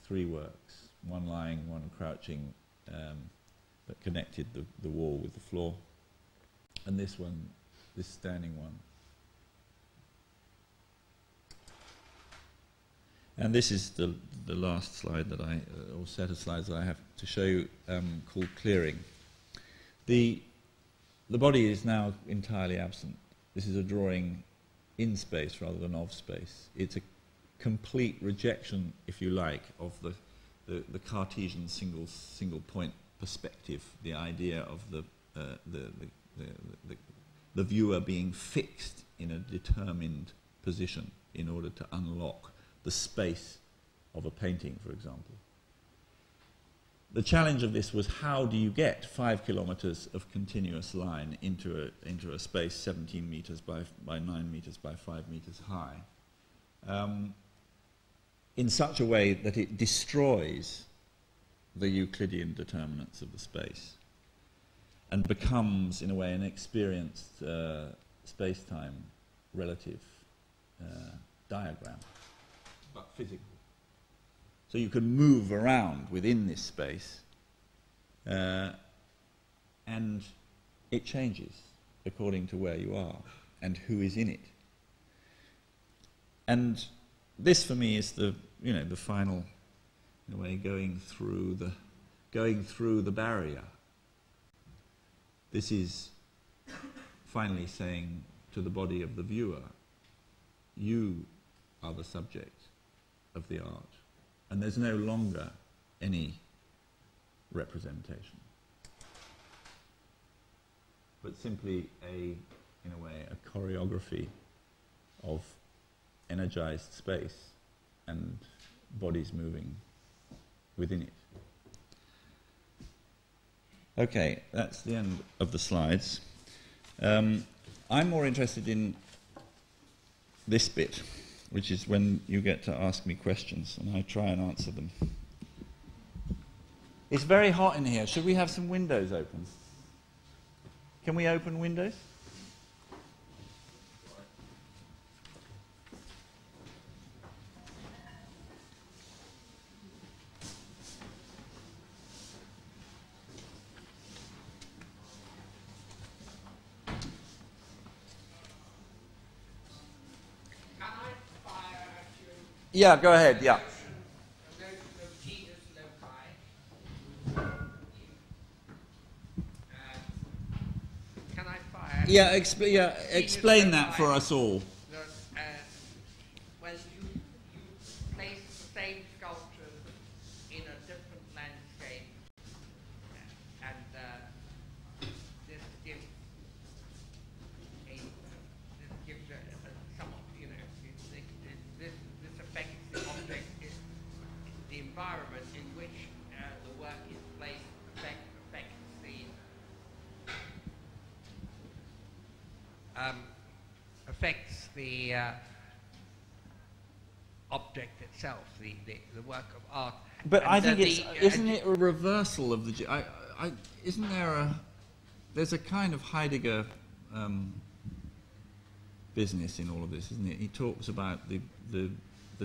B: 3 works, one lying, one crouching, that connected the wall with the floor, and this one, this standing one. And this is the last slide that or set of slides that I have to show you, called clearing. The body is now entirely absent. This is a drawing in space rather than of space. It's a complete rejection, if you like, of the Cartesian single point perspective, the idea of the viewer being fixed in a determined position in order to unlock the space of a painting, for example. The challenge of this was, how do you get 5 kilometers of continuous line into a space 17 meters by 9 meters by 5 meters high, in such a way that it destroys the Euclidean determinants of the space and becomes, in a way, an experienced space-time relative diagram, but physical. So you can move around within this space, and it changes according to where you are and who is in it. And this, for me, is the final, in a way, going through the barrier. This is finally saying to the body of the viewer, you are the subject of the art, and there's no longer any representation, but simply in a way, a choreography of energized space and bodies moving within it. Okay, that's the end of the slides. I'm more interested in this bit, which is when you get to ask me questions, and I try and answer them. It's very hot in here. Should we have some windows open? Can we open windows? Yeah, go ahead, yeah.
C: Can I fire?
B: Yeah, explain that for us all.
C: Well, you place the same sculptures in a different landscape, and this gives somewhat, you know, this affects the object, the environment in which the work is placed affects the object itself, the work of art.
B: But
C: And
B: I think isn't it a reversal of the... isn't there there's a kind of Heidegger business in all of this, isn't it? He talks about the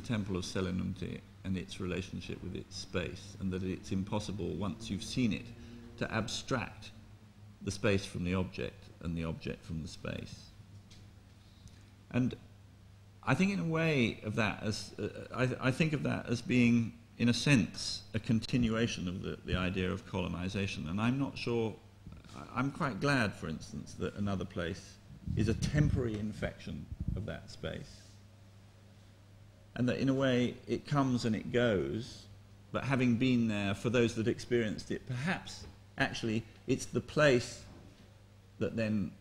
B: temple of Selinunte and its relationship with its space, and that it's impossible, once you've seen it, to abstract the space from the object and the object from the space. And I think in a way of that, as I think of that as being, in a sense, a continuation of the idea of colonization. And I'm not sure, I'm quite glad, for instance, that Another Place is a temporary infection of that space. And that in a way it comes and it goes, but having been there, for those that experienced it, perhaps actually it's the place that then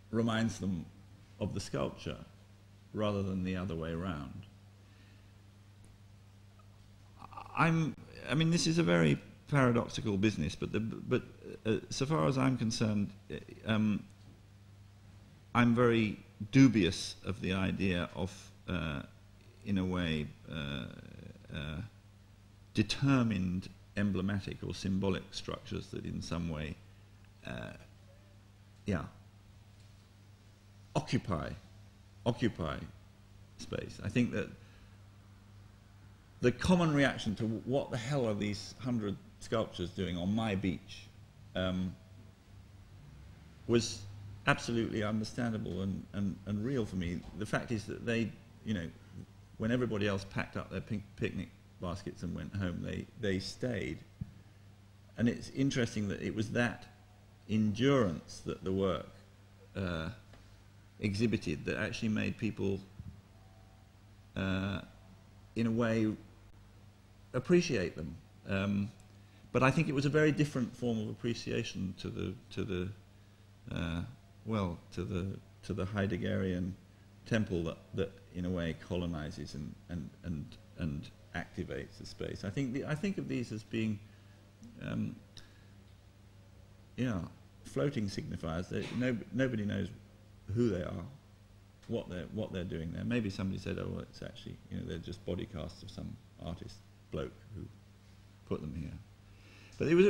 B: reminds them of the sculpture rather than the other way around. I mean, this is a very paradoxical business, but so far as I'm concerned, I'm very dubious of the idea of, in a way, determined emblematic or symbolic structures that in some way, occupy space. I think that the common reaction to what the hell are these 100 sculptures doing on my beach was absolutely understandable and real for me. The fact is that they, you know, when everybody else packed up their picnic baskets and went home, they stayed. And it's interesting that it was that endurance that the work exhibited that actually made people, in a way, appreciate them. But I think it was a very different form of appreciation to the Heideggerian temple that in a way colonizes and activates the space. I think of these as being floating signifiers. Nobody knows who they are, what they're doing there. Maybe somebody said, oh, well, it's actually, you know, they're just body casts of some artist bloke who put them here. But it was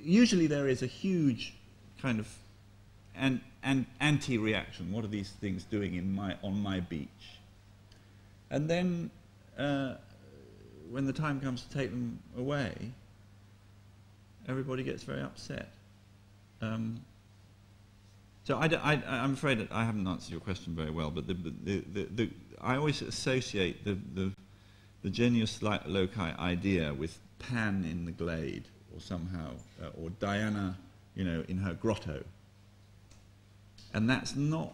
B: usually there is a huge kind of an anti-reaction. What are these things doing on my beach? And then when the time comes to take them away, everybody gets very upset. So I'm afraid that I haven't answered your question very well, but I always associate the genius loci idea with Pan in the glade, or somehow, or Diana, you know, in her grotto. And that's not,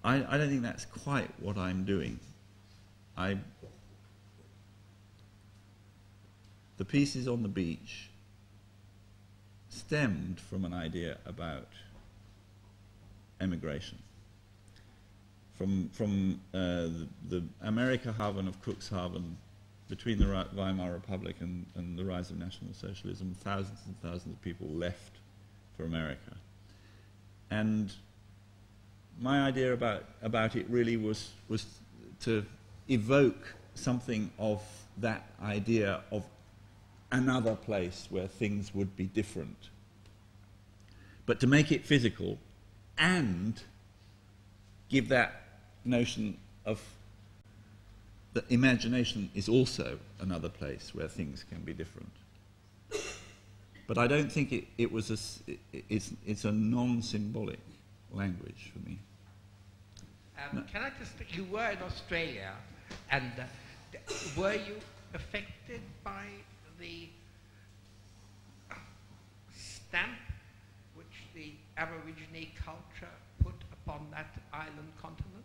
B: I don't think that's quite what I'm doing. The pieces on the beach stemmed from an idea about emigration. From the Amerika-Haven of Cuxhaven, between the Weimar Republic and the rise of National Socialism, thousands and thousands of people left for America. And my idea about it really was to evoke something of that idea of another place where things would be different, but to make it physical and give that notion of that imagination is also another place where things can be different. But I don't think it's a non-symbolic language for me.
C: Can I just, you were in Australia, and were you affected by the stamp which the Aborigine culture put upon that island continent?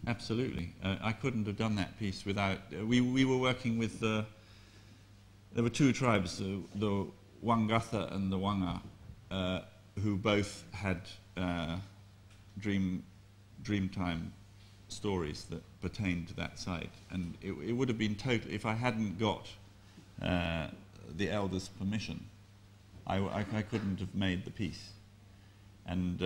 B: Absolutely. I couldn't have done that piece without... we were working with... there were two tribes, the Wangatha and the Wanga, who both had Dreamtime stories that pertained to that site. And it would have been total... If I hadn't got the elders' permission, I couldn't have made the piece. And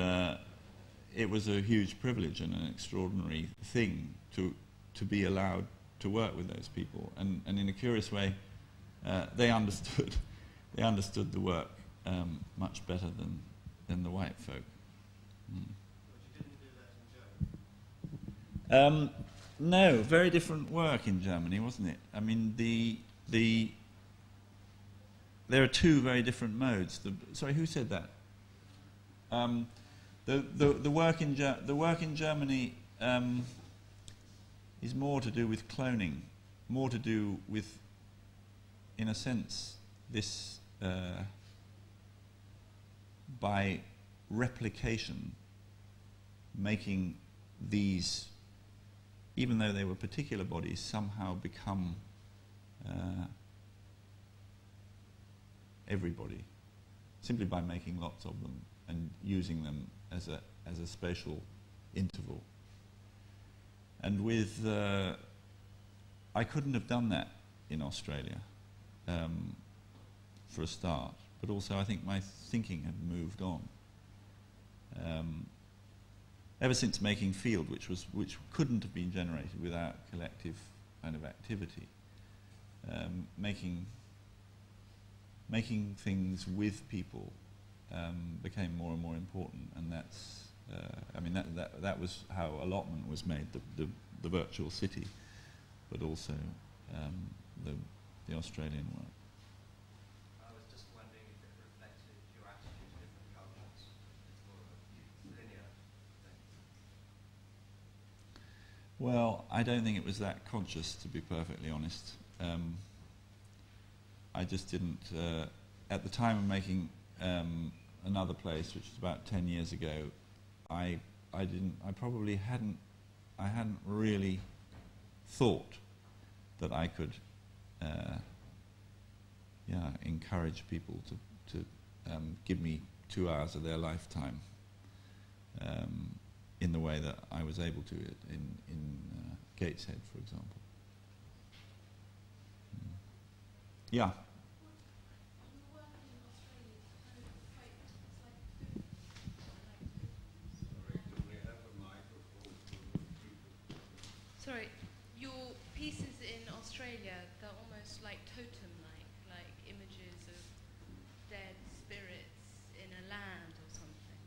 B: it was a huge privilege and an extraordinary thing to be allowed to work with those people. And in a curious way, they understood the work much better than the white folk. Mm.
D: But you didn't do that in Germany?
B: No, very different work in Germany, wasn't it? I mean, there are two very different modes. Sorry, who said that? The work in Germany is more to do with cloning, more to do with, in a sense, this by replication, making these, even though they were particular bodies, somehow become everybody, simply by making lots of them and using them as a spatial interval. And with I couldn't have done that in Australia for a start, but also I think my thinking had moved on. Ever since making Field, which couldn't have been generated without collective kind of activity, making things with people became more and more important, and that's I mean that was how Allotment was made, the virtual city, but also the Australian work.
D: I was just wondering if it reflected your attitude to different cultures. It's more of a linear thing.
B: Well, I don't think it was that conscious, to be perfectly honest. I just didn't. At the time of making Another Place, which was about 10 years ago, I hadn't really thought that I could encourage people to give me 2 hours of their lifetime in the way that I was able to in Gateshead, for example. Yeah.
E: Sorry, your pieces in Australia, they're almost like totem-like images of dead spirits in a land or something.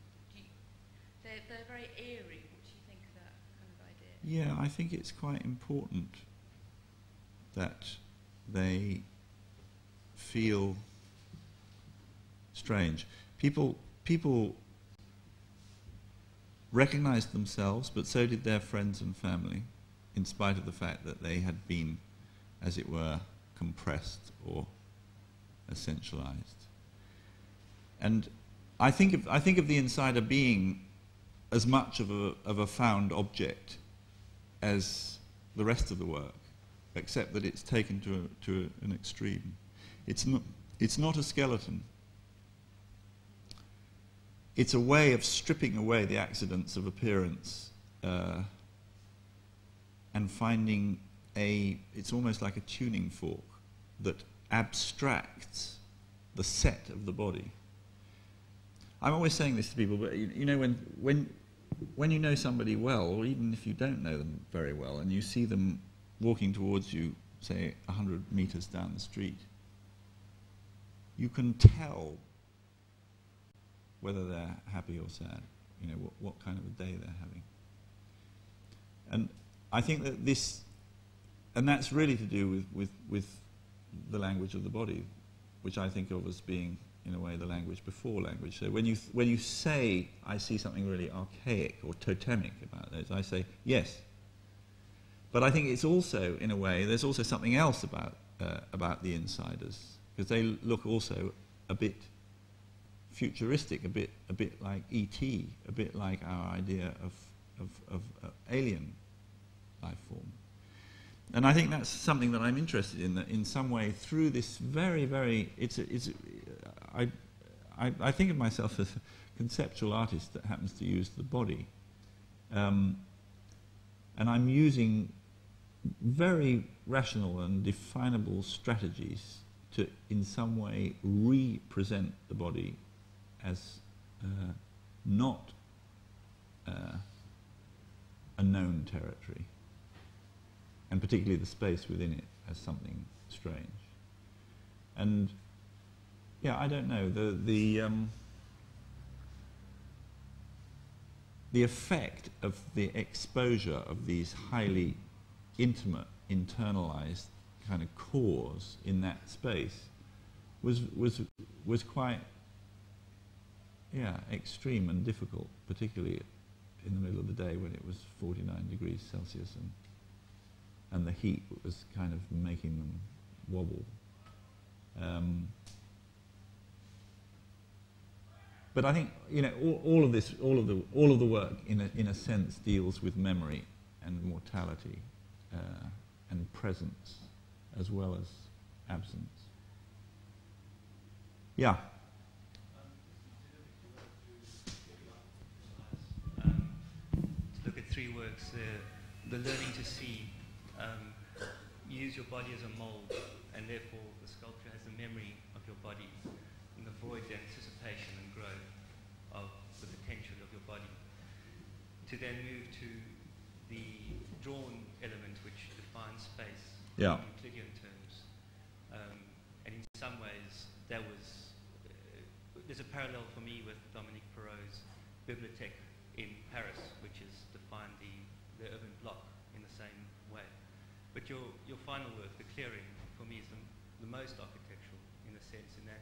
E: They're very eerie. What do you think of that kind of idea?
B: Yeah, I think it's quite important that they feel strange. People recognized themselves, but so did their friends and family, in spite of the fact that they had been, as it were, compressed or essentialized. And I think of the insider being as much of a found object as the rest of the work, except that it's taken to an extreme. It's not a skeleton. It's a way of stripping away the accidents of appearance and finding it's almost like a tuning fork that abstracts the set of the body. I'm always saying this to people, but you know, when you know somebody well, or even if you don't know them very well, and you see them walking towards you, say 100 meters down the street, you can tell whether they're happy or sad, you know, what kind of a day they're having. And I think that that's really to do with the language of the body, which I think of as being, in a way, the language before language. So when you say, I see something really archaic or totemic about those, I say, yes. But I think it's also, in a way, there's also something else about the insiders, because they look also a bit futuristic, a bit like E.T., a bit like our idea of alien life form. And I think that's something that I'm interested in, that in some way through this very, very, I think of myself as a conceptual artist that happens to use the body. And I'm using very rational and definable strategies to, in some way, represent the body as not a known territory, and particularly the space within it as something strange. And yeah, I don't know, the effect of the exposure of these highly intimate, internalized kind of cores in that space was quite, yeah, extreme and difficult, particularly in the middle of the day when it was 49 degrees Celsius and the heat was kind of making them wobble. But I think, you know, all of this, all of the work, in a sense, deals with memory and mortality and presence, as well as absence. Yeah.
D: To look at three works, the learning to see, use your body as a mold, and therefore the sculpture has the memory of your body, and the void, the anticipation and growth of the potential of your body. To then move to the drawn element, which defines space
B: Yeah.
D: in Euclidean terms, and in some ways that was there's a parallel for me with Dominique Perrault's Bibliothèque in Paris, which has defined the urban block in the same way. But your final work, The Clearing, for me is the most architectural in a sense, in that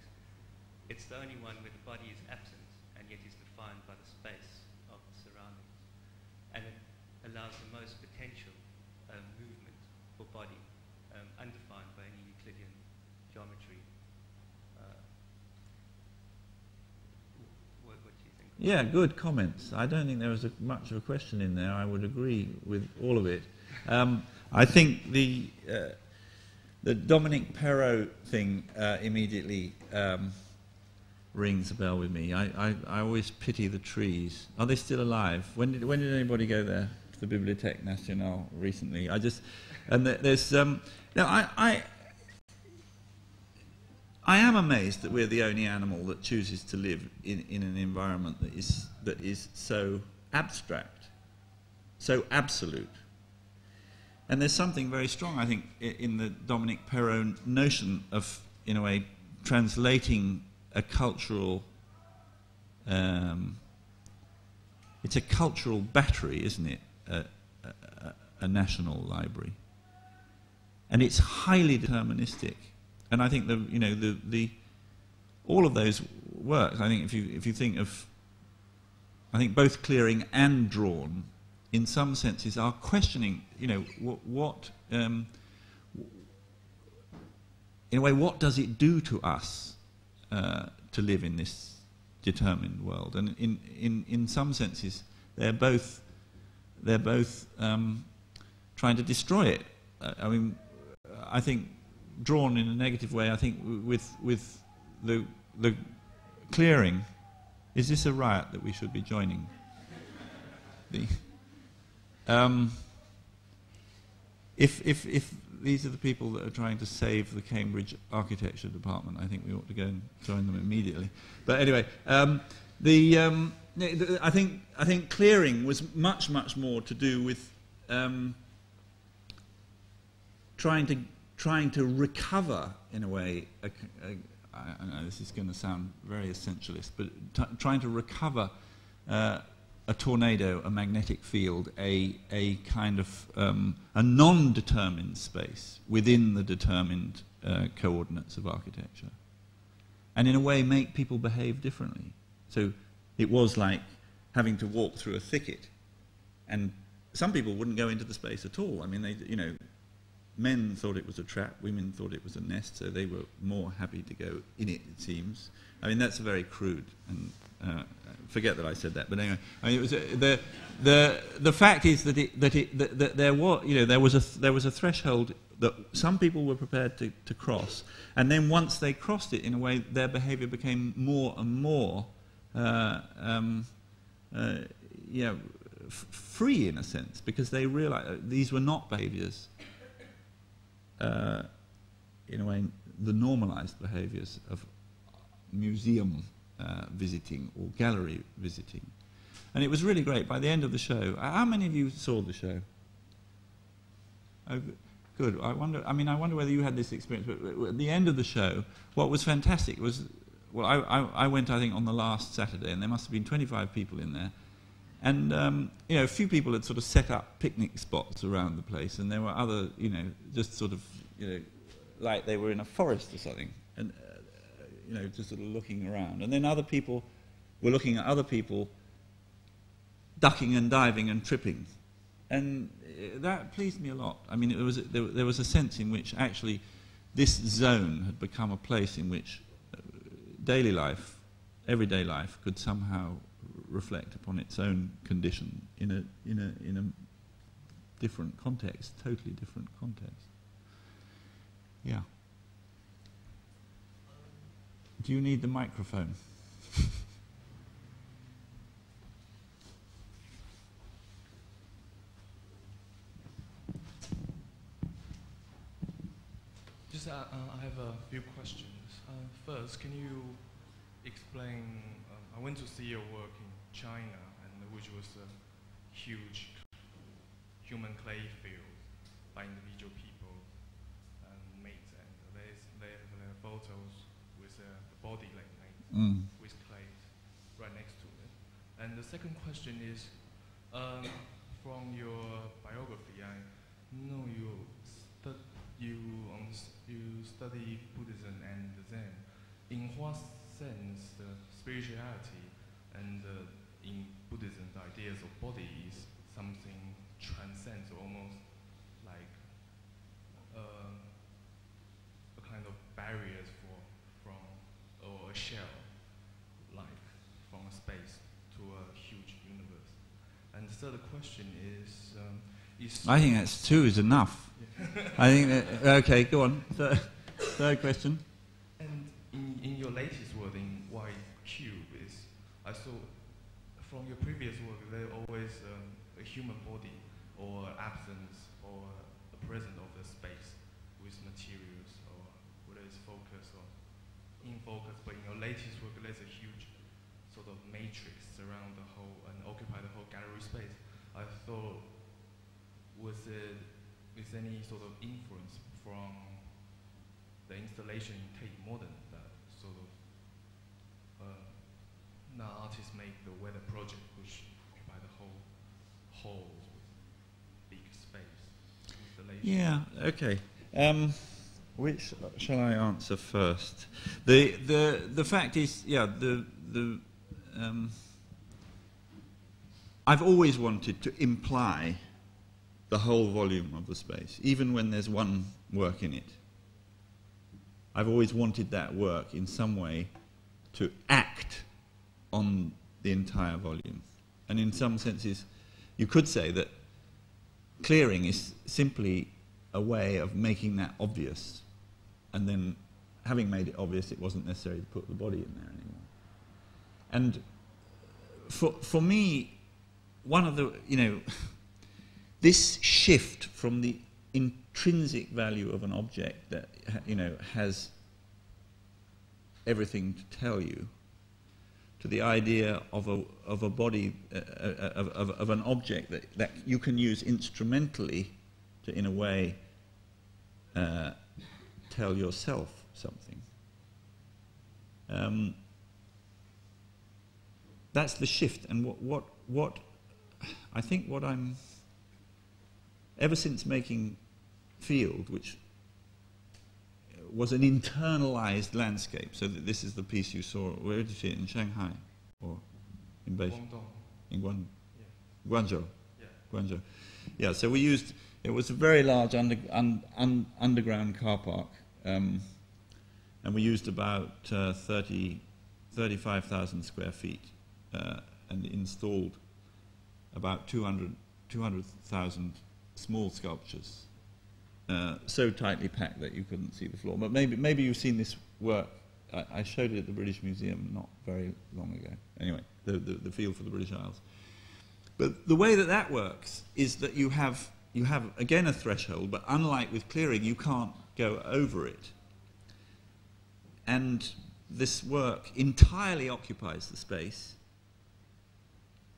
D: it's the only one where the body is absent and yet is defined by the space of the surroundings. And it allows the most potential movement for body, undefined by any Euclidean geometry. What do you think?
B: Yeah, good comments. I don't think there was much of a question in there. I would agree with all of it. I think the Dominique Perrault thing immediately rings a bell with me. I always pity the trees. Are they still alive? When did anybody go there to the Bibliothèque Nationale recently? There's I am amazed that we're the only animal that chooses to live in an environment that is so abstract, so absolute. And there's something very strong, I think, in the Dominique Perrault notion of, in a way, translating a cultural... it's a cultural battery, isn't it? A national library. And it's highly deterministic. And I think all of those works, I think if you think of, I think both Clearing and Drawn, in some senses, are questioning, in a way, what does it do to us to live in this determined world? And in some senses, they're both trying to destroy it. I think Drawn in a negative way. I think with the Clearing, is this a riot that we should be joining? If these are the people that are trying to save the Cambridge Architecture Department, I think we ought to go and join them immediately. But anyway, I think Clearing was much more to do with trying to recover, in a way, I know this is going to sound very essentialist, but trying to recover a tornado, a magnetic field, a kind of a non-determined space within the determined coordinates of architecture, and in a way make people behave differently. So it was like having to walk through a thicket and some people wouldn't go into the space at all. I mean, men thought it was a trap, women thought it was a nest, so they were more happy to go in it seems. I mean, that's very crude, and forget that I said that. But anyway, I mean, it was the fact is that there was a threshold that some people were prepared to cross, and then once they crossed it, in a way, their behaviour became more and more free in a sense, because they realised these were not behaviours. In a way, the normalised behaviours of museum visiting or gallery visiting. And it was really great. By the end of the show, how many of you saw the show? Oh, good. I wonder whether you had this experience. But at the end of the show, what was fantastic was, well, I went, I think, on the last Saturday, and there must have been 25 people in there. And, a few people had sort of set up picnic spots around the place, and there were other, just sort of, like they were in a forest or something, and, just sort of looking around. And then other people were looking at other people ducking and diving and tripping. And that pleased me a lot. I mean, there was a sense in which actually this zone had become a place in which daily life, everyday life, could somehow reflect upon its own condition in a different context, totally different context. Yeah. Do you need the microphone?
F: I have a few questions. First, can you explain? I went to see your work in China, which was a huge human clay field by individual people made, and there are photos with the body made with clay right next to it. And the second question is, from your biography, I know you study Buddhism and Zen. In what sense the spirituality and in Buddhism the ideas of body is something transcends, almost like a kind of barriers or a shell, like from a space to a huge universe. And the third question is
B: I think that's two is enough. I think that, okay, go on. Third question.
F: And in your latest work in White Cube, I saw from your previous work there always a human body or absence or a presence of the space with materials, or whether it's focus or in focus. But in your latest work, there's a huge sort of matrix around the whole and occupy the whole gallery space. I thought, is any sort of influence from the installation in Tate Modern that sort of now artists make the Weather Project, which occupy the whole halls with big space installation?
B: Yeah. Okay. Which shall I answer first? The fact is, yeah. I've always wanted to imply the whole volume of the space, even when there's one work in it. I've always wanted that work in some way to act on the entire volume. And in some senses, you could say that clearing is simply a way of making that obvious. And then, having made it obvious, it wasn't necessary to put the body in there anymore. And for me, one of the, this shift from the intrinsic value of an object that, has everything to tell you, to the idea of a body, of an object that you can use instrumentally to, in a way, tell yourself something. That's the shift, and what I think what I'm, ever since making Field, which was an internalized landscape, so that this is the piece you saw, where did you see it, in Shanghai, or in Beijing?
F: Guangdong.
B: In
F: Yeah.
B: Guangzhou?
F: Yeah.
B: Guangzhou. Yeah, so it was a very large underground car park, and we used about 35,000 square feet, and installed about 200,000 small sculptures, so tightly packed that you couldn't see the floor. But maybe you've seen this work. I showed it at the British Museum not very long ago. Anyway, the feel for the British Isles. But the way that works is that you have again a threshold, but unlike with clearing, you can't go over it. And this work entirely occupies the space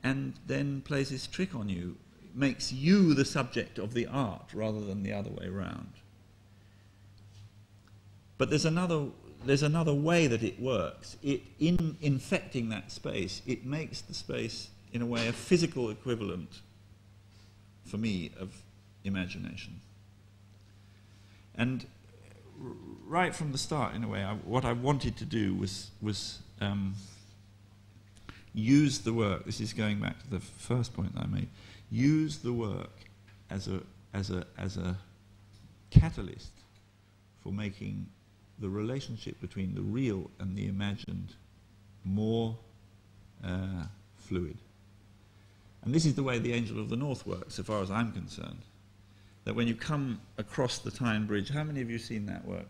B: and then plays this trick on you. It makes you the subject of the art rather than the other way around. But there's another way that it works. In infecting that space, it makes the space, in a way, a physical equivalent, for me, of imagination. And right from the start, in a way, what I wanted to do was use the work. This is going back to the first point that I made. Use the work as a catalyst for making the relationship between the real and the imagined more fluid. And this is the way the Angel of the North works, so far as I'm concerned. That when you come across the Tyne Bridge, how many of you have seen that work?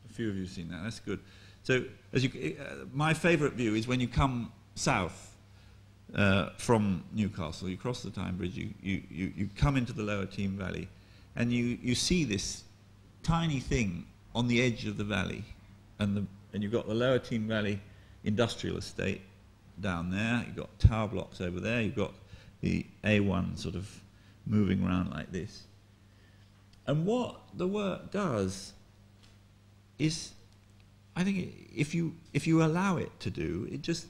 B: A few of you have seen that, that's good. So my favourite view is when you come south from Newcastle, you cross the Tyne Bridge, you come into the Lower Team Valley, and you see this tiny thing on the edge of the valley, and you've got the Lower Team Valley industrial estate down there, you've got tower blocks over there, you've got the A1 sort of moving around like this. And what the work does is, I think if you allow it to do, it just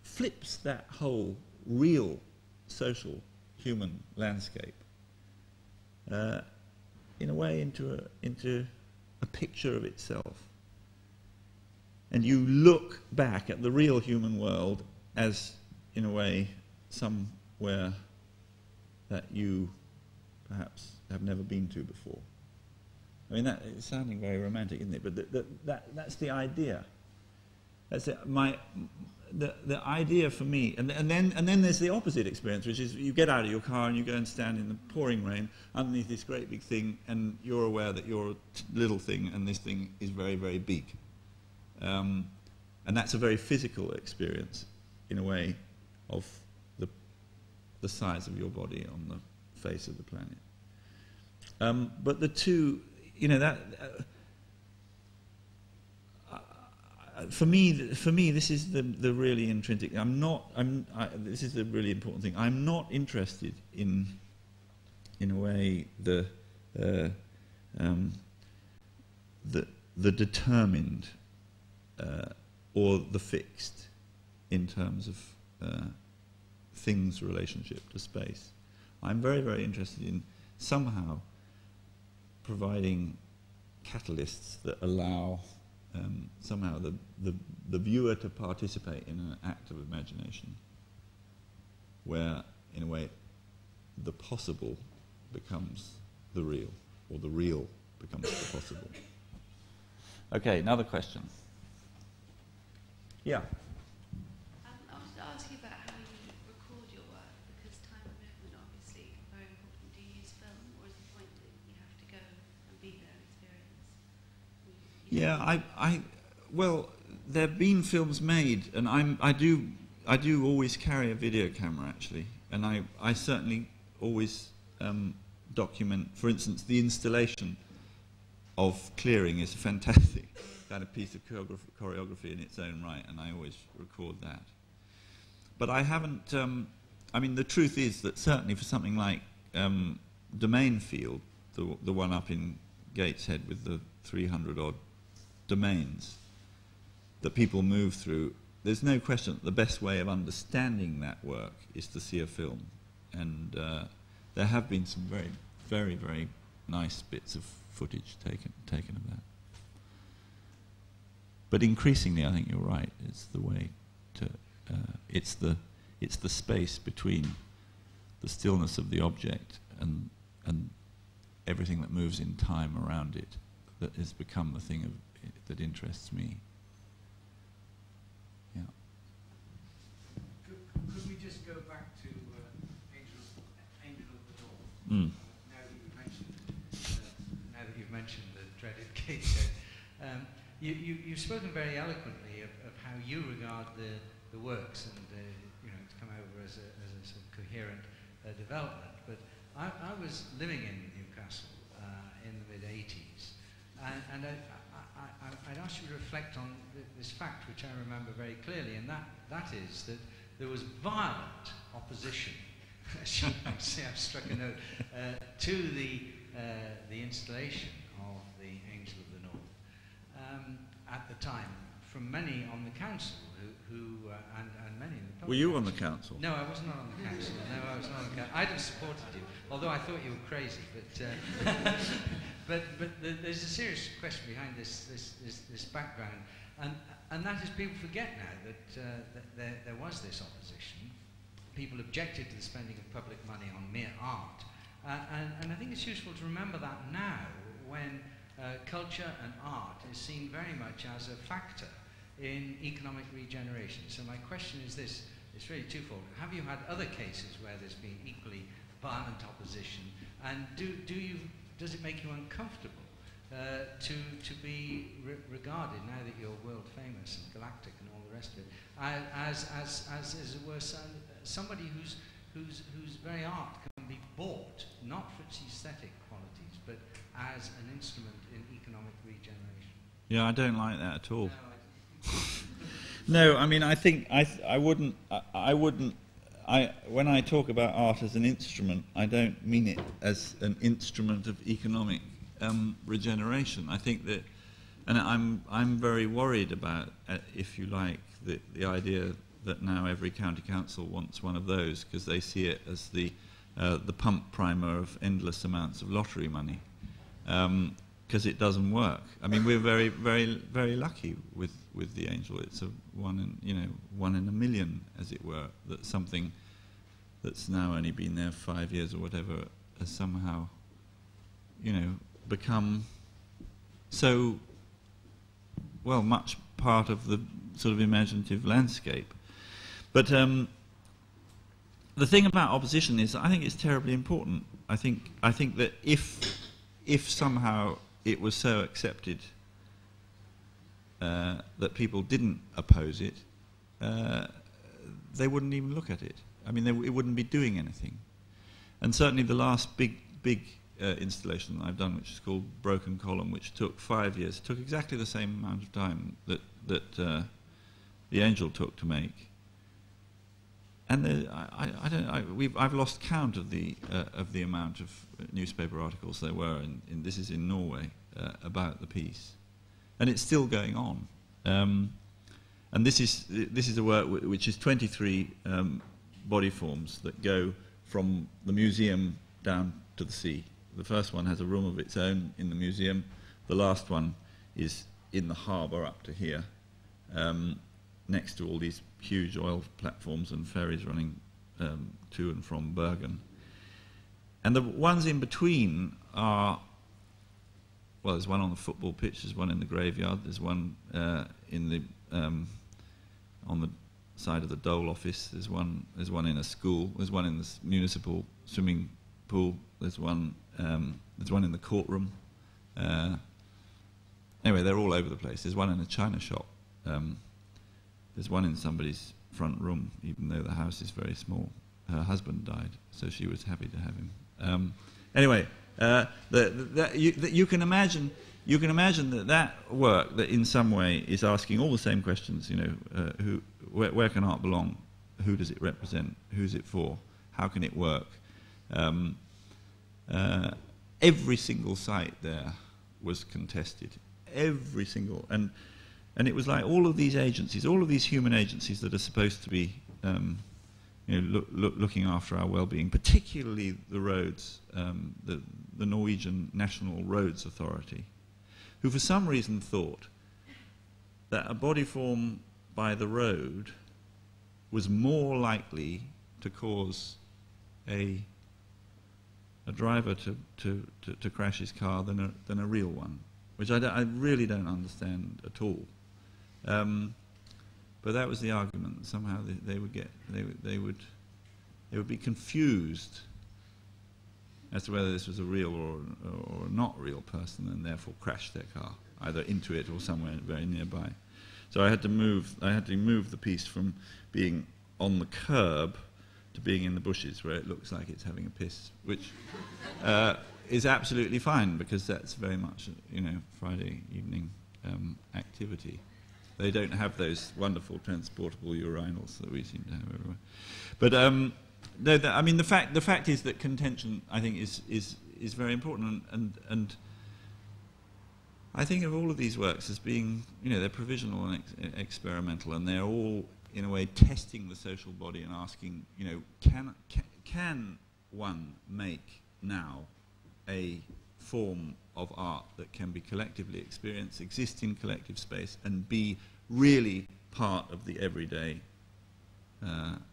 B: flips that whole real social human landscape in a way into a picture of itself. And you look back at the real human world as, in a way, somewhere that you perhaps have never been to before. I mean, that it's sounding very romantic, isn't it? But that's the idea. That's it. The idea for me, and then there's the opposite experience, which is you get out of your car and you go and stand in the pouring rain underneath this great big thing, and you're aware that you're a little thing, and this thing is very, very big. And that's a very physical experience, in a way, of the size of your body on the face of the planet. But the two, for me, this is the really intrinsic. This is the really important thing. I'm not interested in a way, the determined or the fixed in terms of things' relationship to space. I'm very, very interested in somehow providing catalysts that allow somehow the viewer to participate in an act of imagination where, in a way, the possible becomes the real, or the real becomes the possible. Okay, another question. Yeah.
E: I wanted to ask you about how you record your work, because time and movement are obviously very important. Do you use film, or is the point that you have to go and be there and experience?
B: Yeah, well, there have been films made, and I do always carry a video camera, actually, and I certainly always document, for instance, the installation of clearing is a fantastic kind of piece of choreography in its own right, and I always record that. But I haven't, I mean, the truth is that certainly for something like Domain Field, the one up in Gateshead with the 300-odd domains that people move through, there's no question that the best way of understanding that work is to see a film. And there have been some very, very, very nice bits of footage taken of that. But increasingly, I think you're right, it's the way to, it's the space between the stillness of the object and everything that moves in time around it that has become the thing that interests me. Yeah.
G: Could we just go back to Angel of the North?
B: Mm.
G: Now that you've mentioned the dreaded gateshead, you've spoken very eloquently of how you regard the works, and it's come over as a sort of coherent development. But I was living in Newcastle in the mid-80s, and I'd ask you to reflect on this fact, which I remember very clearly, and that is that there was violent opposition, as you might say, I've struck a note, to the installation of the Angel of the North at the time, from many on the council and many in the public.
B: Were you on the council?
G: No, I was not on the council. No, I was not on the council. I'd have supported you, although I thought you were crazy. But there's a serious question behind this background, and that is people forget now that there was this opposition. People objected to the spending of public money on mere art, and I think it's useful to remember that now when culture and art is seen very much as a factor in economic regeneration. So my question is this, it's really twofold. Have you had other cases where there's been equally violent opposition, and does it make you uncomfortable to be regarded, now that you're world famous and galactic and all the rest of it, as it were, somebody whose very art can be bought, not for its aesthetic qualities, but as an instrument in economic regeneration?
B: Yeah, I don't like that at all. No, I mean, I think I wouldn't. When I talk about art as an instrument, I don't mean it as an instrument of economic regeneration. I think that, and I'm very worried about, if you like, the idea that now every county council wants one of those because they see it as the pump primer of endless amounts of lottery money. Because it doesn't work. I mean, we're very, very, very lucky with the Angel. It's a one in a million, as it were, that something that's now only been there 5 years or whatever has somehow, become so much part of the sort of imaginative landscape. But the thing about opposition is, I think it's terribly important. I think that if somehow it was so accepted that people didn't oppose it, they wouldn't even look at it. I mean, it wouldn't be doing anything. And certainly the last big installation that I've done, which is called Broken Column, which took 5 years, took exactly the same amount of time that the Angel took to make. And I've lost count of the amount of newspaper articles there were, this is in Norway, about the piece, and it's still going on. And this is a work which is 23 body forms that go from the museum down to the sea. The first one has a room of its own in the museum. The last one is in the harbour up to here, next to all these huge oil platforms and ferries running to and from Bergen. And the ones in between are, well, there's one on the football pitch, there's one in the graveyard, there's one in the on the side of the Dole office, there's one in a school, there's one in the municipal swimming pool, there's one in the courtroom. Anyway, they're all over the place. There's one in a china shop. There's one in somebody's front room, even though the house is very small. Her husband died, so she was happy to have him. Anyway, you can imagine that work that in some way is asking all the same questions. Where can art belong? Who does it represent? Who's it for? How can it work? Every single site there was contested. Every single, and it was like all of these agencies, all of these human agencies that are supposed to be looking after our well-being, particularly the roads, the Norwegian National Roads Authority, who for some reason thought that a body form by the road was more likely to cause a driver to crash his car than a real one, which I really don't understand at all. But that was the argument. Somehow they would be confused as to whether this was a real or not real person, and therefore crash their car either into it or somewhere very nearby. So I had to move the piece from being on the curb to being in the bushes where it looks like it's having a piss, which is absolutely fine because that's very much, Friday evening activity. They don't have those wonderful transportable urinals that we seem to have everywhere. But the fact is that contention, I think, is very important, and I think of all of these works as being, they're provisional and experimental, and they're all, in a way, testing the social body and asking, can one make now a form of art that can be collectively experienced, exist in collective space, and be really part of the everyday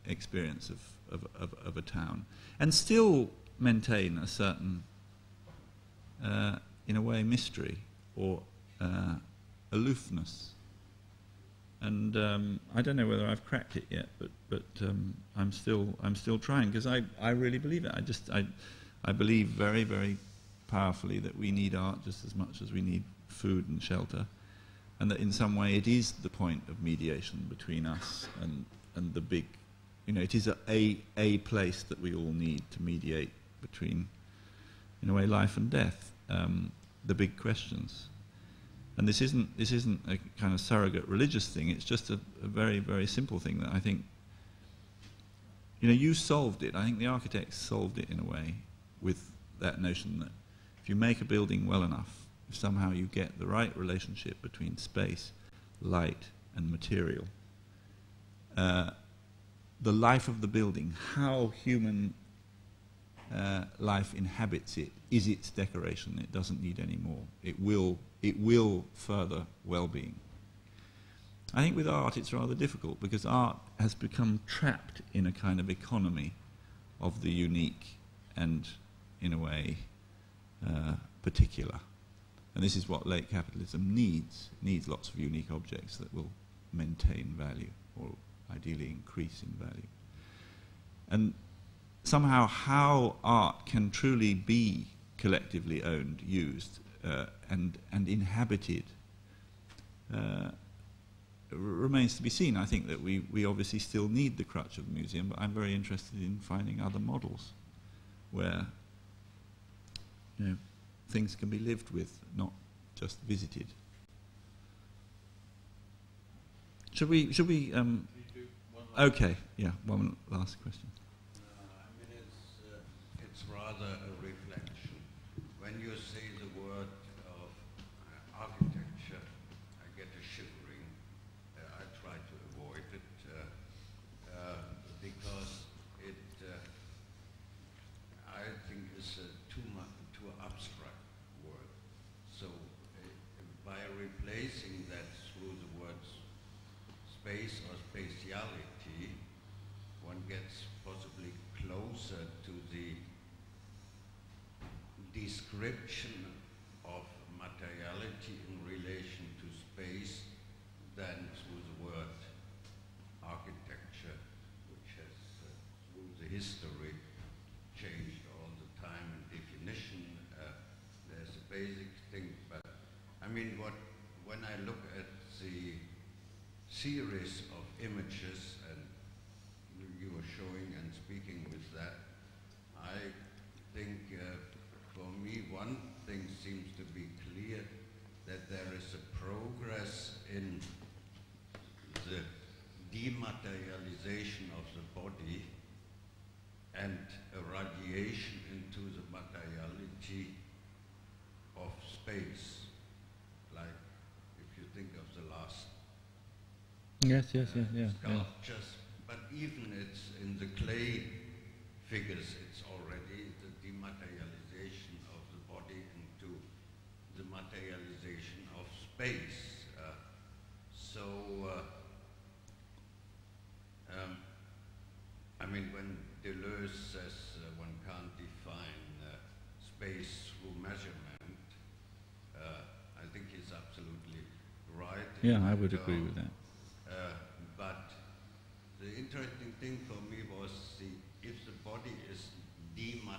B: experience of a town, and still maintain a certain, in a way, mystery or aloofness. And I don't know whether I've cracked it yet, but I'm still trying, because I really believe it. I believe very, very powerfully that we need art just as much as we need food and shelter, and that in some way it is the point of mediation between us and the big, it is a place that we all need to mediate between, in a way, life and death, the big questions. And this isn't a kind of surrogate religious thing. It's just a very, very simple thing that I think, you solved it. I think the architects solved it in a way with that notion that if you make a building well enough, if somehow you get the right relationship between space, light, and material, the life of the building, how human life inhabits it, is its decoration. It doesn't need any more. It will further well-being. I think with art it's rather difficult, because art has become trapped in a kind of economy of the unique and, in a way, particular. And this is what late capitalism needs. It needs lots of unique objects that will maintain value, or ideally increase in value. And somehow how art can truly be collectively owned, used, and inhabited remains to be seen. I think that we obviously still need the crutch of the museum, but I'm very interested in finding other models where things can be lived with, not just visited. Should we okay, yeah, one last question.
H: It's rather a reflection. When you say the word of architecture, I get a shivering. I try to avoid it because it, I think, is a too abstract word. So by replacing that through the words space or spatiality, one gets possibly closer to the description of materiality in relation to space than through the word architecture, which has, through the history, changed all the time in definition. There's a basic thing, but I mean, when I look at the series of images, and you were showing and speaking with that, I think for me one thing seems to be clear, that there is a progress in the dematerialization of the body and a radiation into the materiality of space, like if you think of the last sculptures, but even it's in the clay figures, it's already the dematerialization of the body into the materialization of space. I mean, when Deleuze Peirce says one can't define space through measurement. I think he's absolutely right.
B: Yeah, I would agree with that.
H: But the interesting thing for me was if the body is dematerialized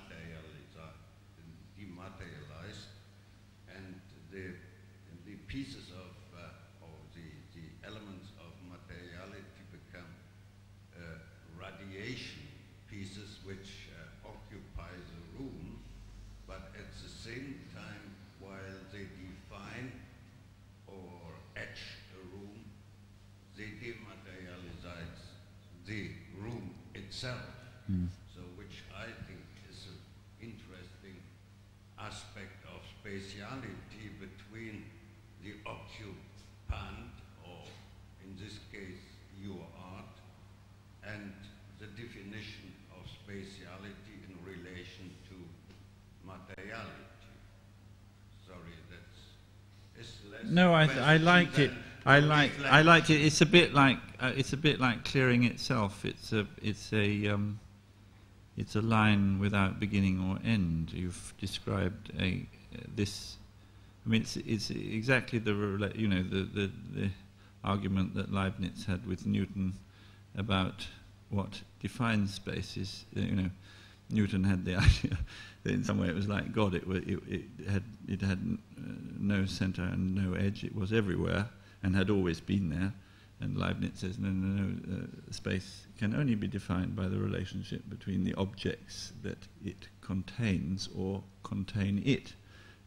H: and the pieces of or the elements of materiality become radiation pieces which occupy the room, but at the same time, while they define or etch a room, they dematerialize the room itself. So which I think is an interesting aspect of spatiality between the occupant, or in this case your art, and the definition of spatiality in relation to materiality. Sorry, it's less.
B: No, I liked it. I liked it. It's a bit like clearing itself. It's a line without beginning or end. You've described this. I mean, it's exactly the argument that Leibniz had with Newton about what defines space is. Newton had the idea that in some way it was like God. It had no center and no edge. It was everywhere and had always been there. And Leibniz says, no, space can only be defined by the relationship between the objects that it contains or contain it.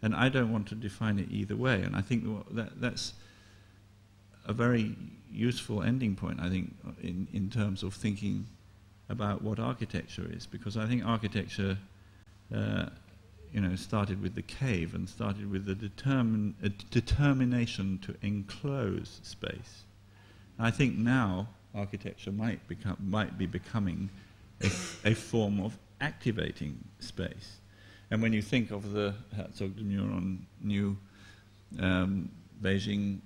B: And I don't want to define it either way. And I think that's a very useful ending point, I think, in terms of thinking about what architecture is. Because I think architecture, started with the cave and started with the determination to enclose space. I think now architecture might be becoming a form of activating space. And when you think of the Herzog de Meuron new Beijing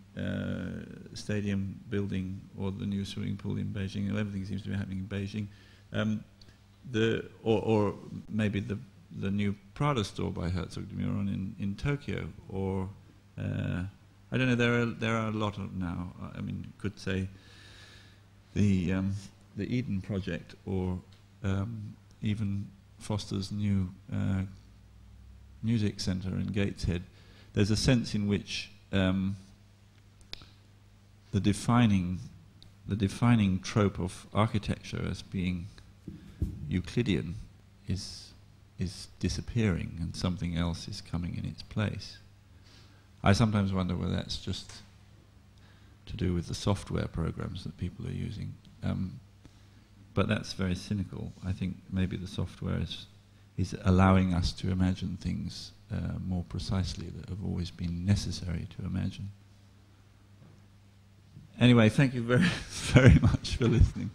B: stadium building, or the new swimming pool in Beijing, and everything seems to be happening in Beijing, or maybe the new Prada store by Herzog de Meuron in Tokyo, or I don't know. There are a lot of now. I mean, could say the Eden project, or even Foster's new music centre in Gateshead. There's a sense in which the defining trope of architecture as being Euclidean is disappearing, and something else is coming in its place. I sometimes wonder whether that's just to do with the software programs that people are using. But that's very cynical. I think maybe the software is allowing us to imagine things more precisely that have always been necessary to imagine. Anyway, thank you very, very much for listening.